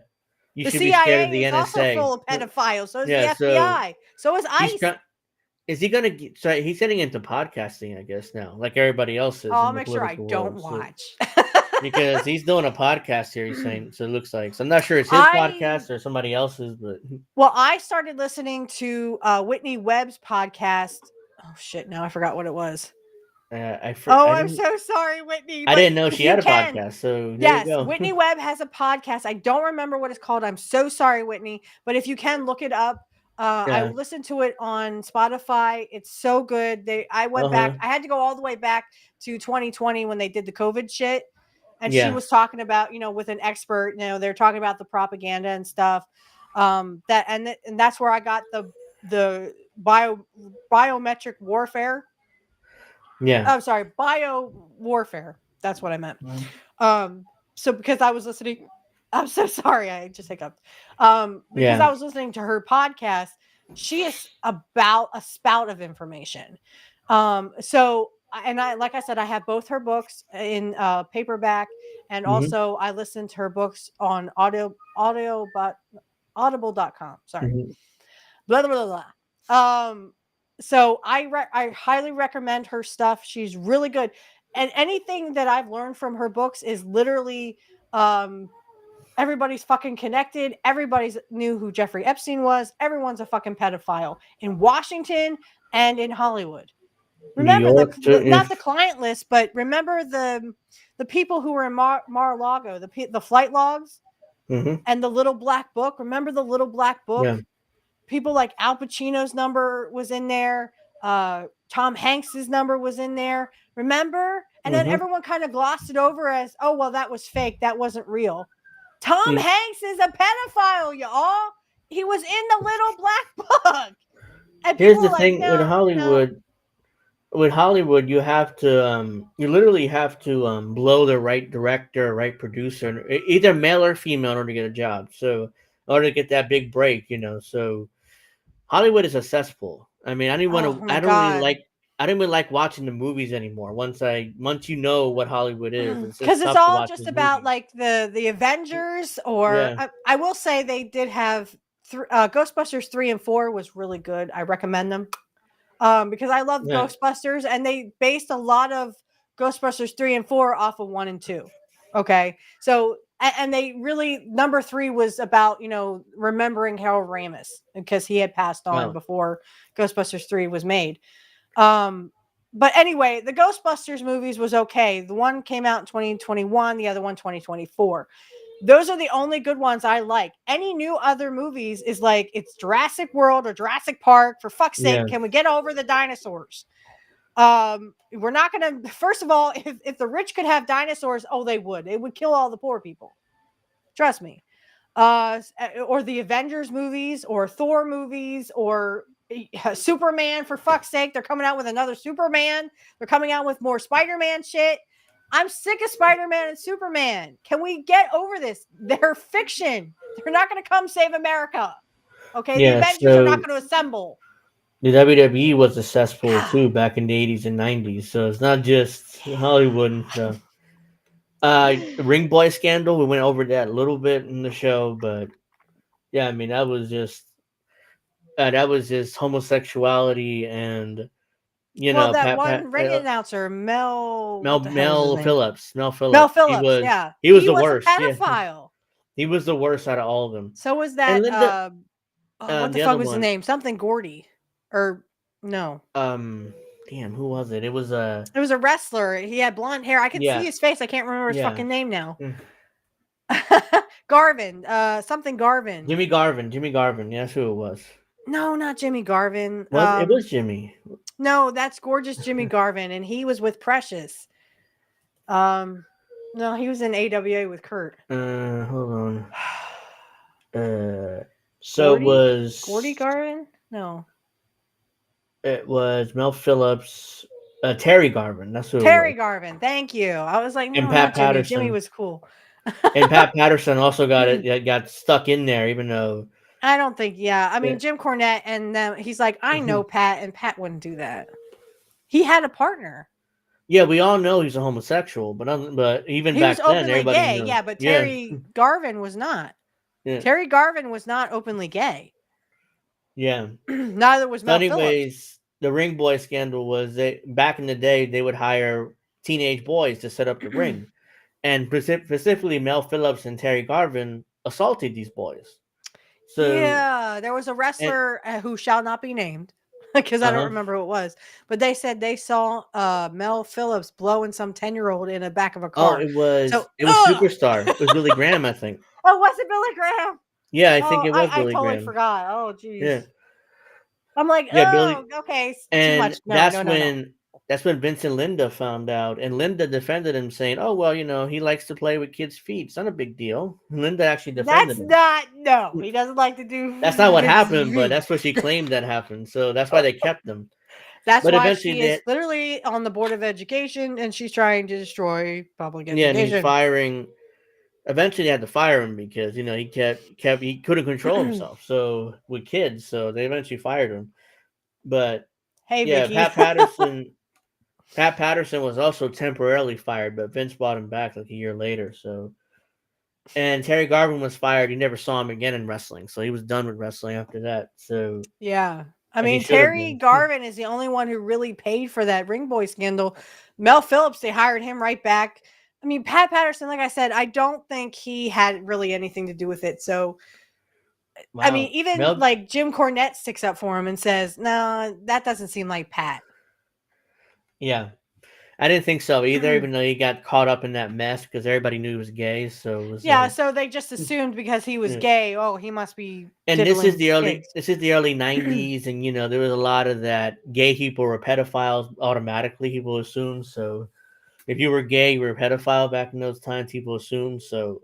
F: The
G: CIA be scared of the NSA. Also full of pedophiles. So is the FBI. So is ICE.
F: Is he gonna? So he's getting into podcasting, I guess now, like everybody else is.
G: I'll make sure I don't watch.
F: Because he's doing a podcast here. He's saying so. It looks like so. I'm not sure it's his podcast or somebody else's, but
G: I started listening to Whitney Webb's podcast. Oh shit! Now I forgot what it was. I'm so sorry, Whitney.
F: I didn't know she had a podcast. So
G: yes, Whitney Webb has a podcast. I don't remember what it's called. I'm so sorry, Whitney. But if you can look it up, I listened to it on Spotify. It's so good. I went back. I had to go all the way back to 2020 when they did the COVID shit. And she was talking about, with an expert, they're talking about the propaganda and stuff. And that's where I got the biometric warfare.
F: Yeah.
G: I'm sorry, bio warfare. That's what I meant. So because I was listening, I'm so sorry, I just hiccuped. Because I was listening to her podcast, she is about a spout of information. So, and like I said, I have both her books in paperback, and also I listened to her books on audible.com. Sorry. Blah, blah, blah, blah. So I highly recommend her stuff. She's really good. And anything that I've learned from her books is literally everybody's fucking connected. Everybody's knew who Jeffrey Epstein was. Everyone's a fucking pedophile in Washington and in Hollywood. Remember not the client list, but remember the people who were in Mar-a-Lago, the flight logs and the little black book. Remember the little black book?
F: Yeah.
G: People like Al Pacino's number was in there. Tom Hanks's number was in there. Remember? And then everyone kind of glossed it over as, oh, well, that was fake. That wasn't real. Tom Hanks is a pedophile, y'all. He was in the little black book. And
F: here's the thing with Hollywood. With Hollywood, you have to, you literally have to blow the right director, right producer, either male or female, in order to get a job. So, in order to get that big break, so Hollywood is a cesspool. I mean, I didn't really like watching the movies anymore. Once you know what Hollywood is,
G: because it's all just about like the Avengers, or I will say they did have Ghostbusters 3 and 4 was really good. I recommend them. Because I love Ghostbusters, and they based a lot of Ghostbusters 3 and 4 off of 1 and 2. Okay. So, and they really, number 3 was about, remembering Harold Ramis because he had passed on before Ghostbusters 3 was made. But anyway, the Ghostbusters movies was okay. The one came out in 2021, the other one 2024. Those are the only good ones I like. Any new other movies is like, it's Jurassic World or Jurassic Park. For fuck's sake, can we get over the dinosaurs? We're not going to, first of all, if the rich could have dinosaurs, they would. It would kill all the poor people. Trust me. Or the Avengers movies or Thor movies or Superman, for fuck's sake. They're coming out with another Superman. They're coming out with more Spider-Man shit. I'm sick of Spider-Man and Superman. Can we get over this? They're fiction. They're not going to come save America. Okay? The Avengers are not going to assemble.
F: The WWE was a cesspool too back in the 80s and 90s. So it's not just Hollywood and stuff. Ring Boy scandal, we went over that a little bit in the show, but yeah, I mean that was just homosexuality and
G: that one ring announcer, Mel
F: Phillips.
G: Mel Phillips,
F: he was the worst.
G: A pedophile.
F: He was the worst out of all of them.
G: So was that what the fuck was his name? Something Gordy, or no?
F: Damn, who was it? It was a
G: wrestler. He had blonde hair. I could see his face. I can't remember his fucking name now. Garvin, something Garvin.
F: Jimmy Garvin. Yeah, that's who it was.
G: No, not Jimmy Garvin.
F: It was Jimmy.
G: No, that's gorgeous Jimmy Garvin, and he was with Precious. No, he was in AWA with Kurt.
F: Hold on. So it was
G: Gordy Garvin? No.
F: It was Mel Phillips, Terry Garvin. That's who.
G: Terry Garvin. Thank you. I was like, no,
F: and Pat Patterson.
G: Jimmy was cool.
F: And Pat Patterson also got stuck in there, even though.
G: I don't think. Yeah, I mean Jim Cornette, and then he's like, I know Pat, and Pat wouldn't do that. He had a partner.
F: Yeah, we all know he's a homosexual, but even
G: he
F: back
G: was openly
F: then, everybody
G: gay.
F: knows.
G: Yeah, but Terry Garvin was not. Yeah. Terry Garvin was not openly gay.
F: Yeah.
G: Neither was Mel Phillips.
F: The ring boy scandal was back in the day they would hire teenage boys to set up the ring, and specifically Mel Phillips and Terry Garvin assaulted these boys. So
G: yeah, there was a wrestler who shall not be named because I don't remember who it was, but they said they saw Mel Phillips blowing some 10-year-old in the back of a car.
F: Oh, it was Superstar. It was Billy Graham, I think.
G: Oh, was it Billy Graham?
F: Yeah, I think it was Billy Graham.
G: I totally forgot. Oh, geez.
F: Yeah.
G: I'm like,
F: Yeah,
G: oh,
F: Billy,
G: okay, too
F: and
G: much. No, no, no, no.
F: that's when Vince and Linda found out, and Linda defended him, saying, "Oh well, he likes to play with kids' feet. It's not a big deal." Linda actually defended
G: That's
F: him.
G: not. No, he doesn't like to do.
F: That's not what
G: Vince's
F: happened, but
G: feet.
F: that's what she claimed that happened. So that's why they kept him.
G: That's
F: But
G: why
F: eventually,
G: she is literally on the board of education, and she's trying to destroy public education.
F: and he's firing. Eventually, they had to fire him because he couldn't control himself. So with kids, so they eventually fired him. But
G: Hey,
F: yeah,
G: Vicky.
F: Pat Patterson was also temporarily fired, but Vince brought him back like a year later. So, and Terry Garvin was fired. You never saw him again in wrestling, so he was done with wrestling after that. So
G: Yeah. I
F: he
G: mean,
F: should have
G: Terry
F: been.
G: Garvin is the only one who really paid for that Ring Boy scandal. Mel Phillips, they hired him right back. I mean, Pat Patterson, like I said, I don't think he had really anything to do with it. So, I mean,
F: Wow.
G: even like Jim Cornette sticks up for him and says, no, that doesn't seem like Pat.
F: Yeah. I didn't think so either, even though he got caught up in that mess because everybody knew he was gay. So it was
G: so they just assumed because he was gay, oh, he must be.
F: And this is the early
G: kids.
F: '90s, and there was a lot of that. Gay people were pedophiles automatically. People assumed. So if you were gay, you were a pedophile back in those times. People assumed. So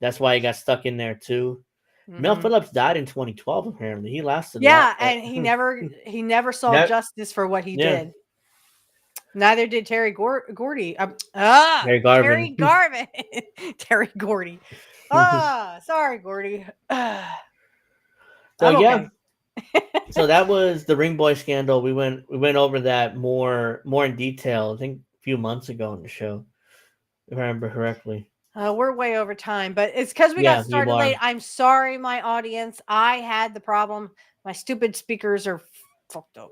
F: that's why he got stuck in there too. Mel Phillips died in 2012. Apparently, he lasted.
G: Yeah, and he never saw justice for what he did. Neither did Terry Gordy.
F: Terry Garvin.
G: Terry Garvin. Terry Gordy. Sorry, Gordy.
F: So yeah. So that was the Ring Boy scandal. We went over that more in detail, I think a few months ago on the show, if I remember correctly.
G: We're way over time, but it's because we got started late. I'm sorry, my audience. I had the problem. My stupid speakers are fucked up.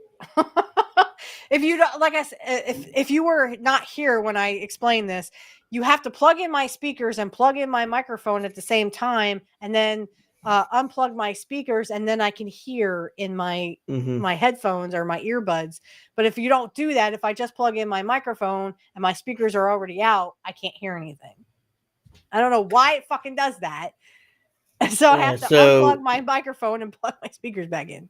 G: If you don't, like I said, if you were not here when I explained this, you have to plug in my speakers and plug in my microphone at the same time, and then unplug my speakers, and then I can hear in my my headphones or my earbuds. But if you don't do that, if I just plug in my microphone and my speakers are already out, I can't hear anything. I don't know why it fucking does that. So I have to unplug my microphone and plug my speakers back in.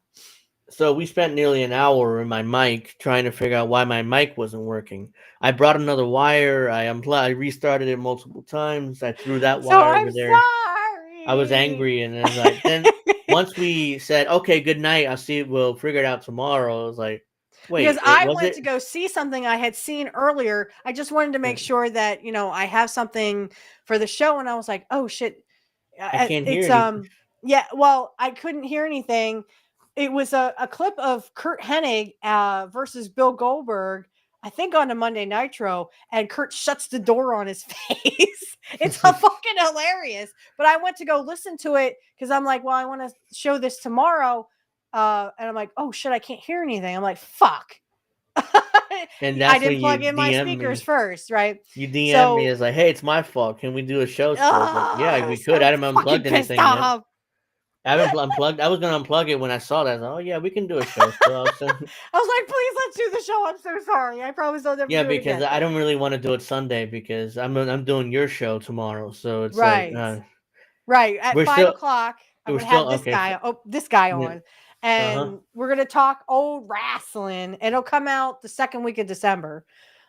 F: So we spent nearly an hour in my mic trying to figure out why my mic wasn't working. I brought another wire. I restarted it multiple times. I threw that wire over there.
G: Sorry.
F: I was angry, and then once we said, "Okay, good night. We'll figure it out tomorrow." I was like, "Wait,"
G: because I went to go see something I had seen earlier. I just wanted to make sure that I have something for the show, and I was like, "Oh shit,
F: I can't hear anything."
G: Yeah, well, I couldn't hear anything. It was a clip of Kurt Hennig versus Bill Goldberg, I think on a Monday Nitro, and Kurt shuts the door on his face. It's a fucking hilarious. But I went to go listen to it because I'm like, well, I want to show this tomorrow. And I'm like, oh shit, I can't hear anything. I'm like, fuck.
F: And that's
G: I didn't plug in my speakers first, right?
F: You DM me as like, hey, it's my fault. Can we do a show? Like, yeah, we could. I haven't unplugged anything yet. I haven't unplugged. I was gonna unplug it when I saw that. I was like, oh yeah, we can do a show. So
G: I was like, please let's do the show. I'm so sorry. I promise I'll never do it again.
F: Because I don't really want to do it Sunday because I'm doing your show tomorrow. So it's
G: right. Right. At 5 o'clock, I'm gonna have this guy on. And we're gonna talk old wrestling. It'll come out the second week of December.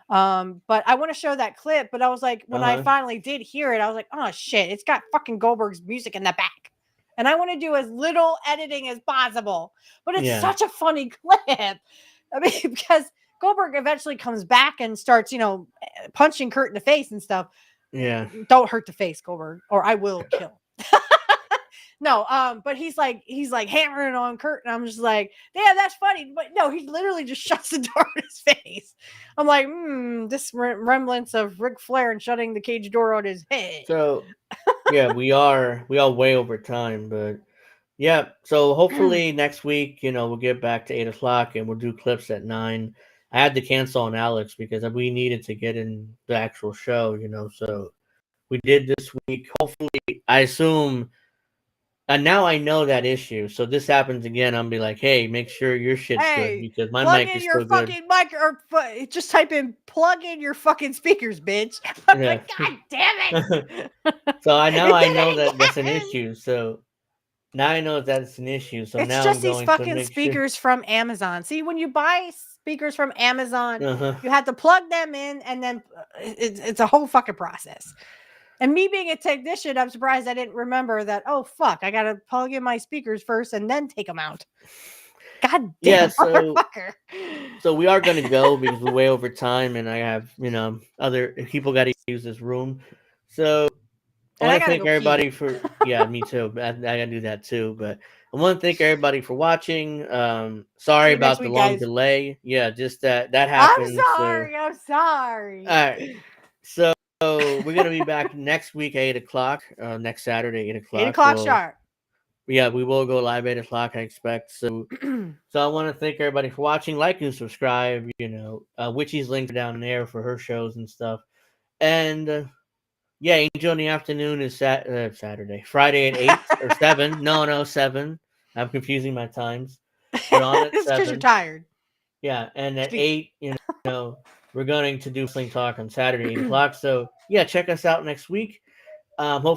G: But I want to show that clip. But I was like, when I finally did hear it, I was like, oh shit, it's got fucking Goldberg's music in the back. And I want to do as little editing as possible. But it's such a funny clip. I mean, because Goldberg eventually comes back and starts, punching Kurt in the face and stuff.
F: Yeah.
G: Don't hurt the face, Goldberg, or I will kill. No, but he's like hammering on Kurt, and I'm just like, yeah, that's funny. But no, he literally just shuts the door in his face. I'm like, this remnants of Ric Flair and shutting the cage door on his head.
F: So yeah, we are way over time, but yeah. So hopefully next week, we'll get back to 8 o'clock and we'll do clips at 9. I had to cancel on Alex because we needed to get in the actual show, so we did this week. Hopefully, I assume, and now I know that issue. So this happens again, I'll be like, hey, make sure your shit's good because my mic is still good.
G: Mic, or just type in plug in your fucking speakers, bitch. I'm like, God damn it.
F: So I know that that's an issue. So Now I know that's an issue. So
G: it's
F: now
G: just
F: I'm
G: these
F: going
G: fucking
F: to make
G: speakers from Amazon. See, when you buy speakers from Amazon,
F: sure.
G: you have to plug them in, and then it's a whole fucking process. And me being a technician, I'm surprised I didn't remember that. Oh fuck, I gotta plug in my speakers first and then take them out. God damn, motherfucker.
F: So we are going to go because we're way over time, and I have other people got to use this room. So I want to thank everybody for me too. I gotta do that too. But I want to thank everybody for watching. Sorry about the long delay. Yeah, just that happened.
G: I'm sorry.
F: All right. So we're gonna be back next week, 8:00. Next Saturday, 8:00.
G: 8:00 sharp.
F: Yeah, we will go live 8:00, I expect. So I want to thank everybody for watching. Like and subscribe. Witchy's links are down there for her shows and stuff. And Angel in the Afternoon is Saturday. Friday at 8 or 7. No, 7. I'm confusing my times. We're on at 7.
G: It's because you're tired.
F: Yeah, and at 8, we're going to do Sling Talk on Saturday, 8:00. So, check us out next week. Hopefully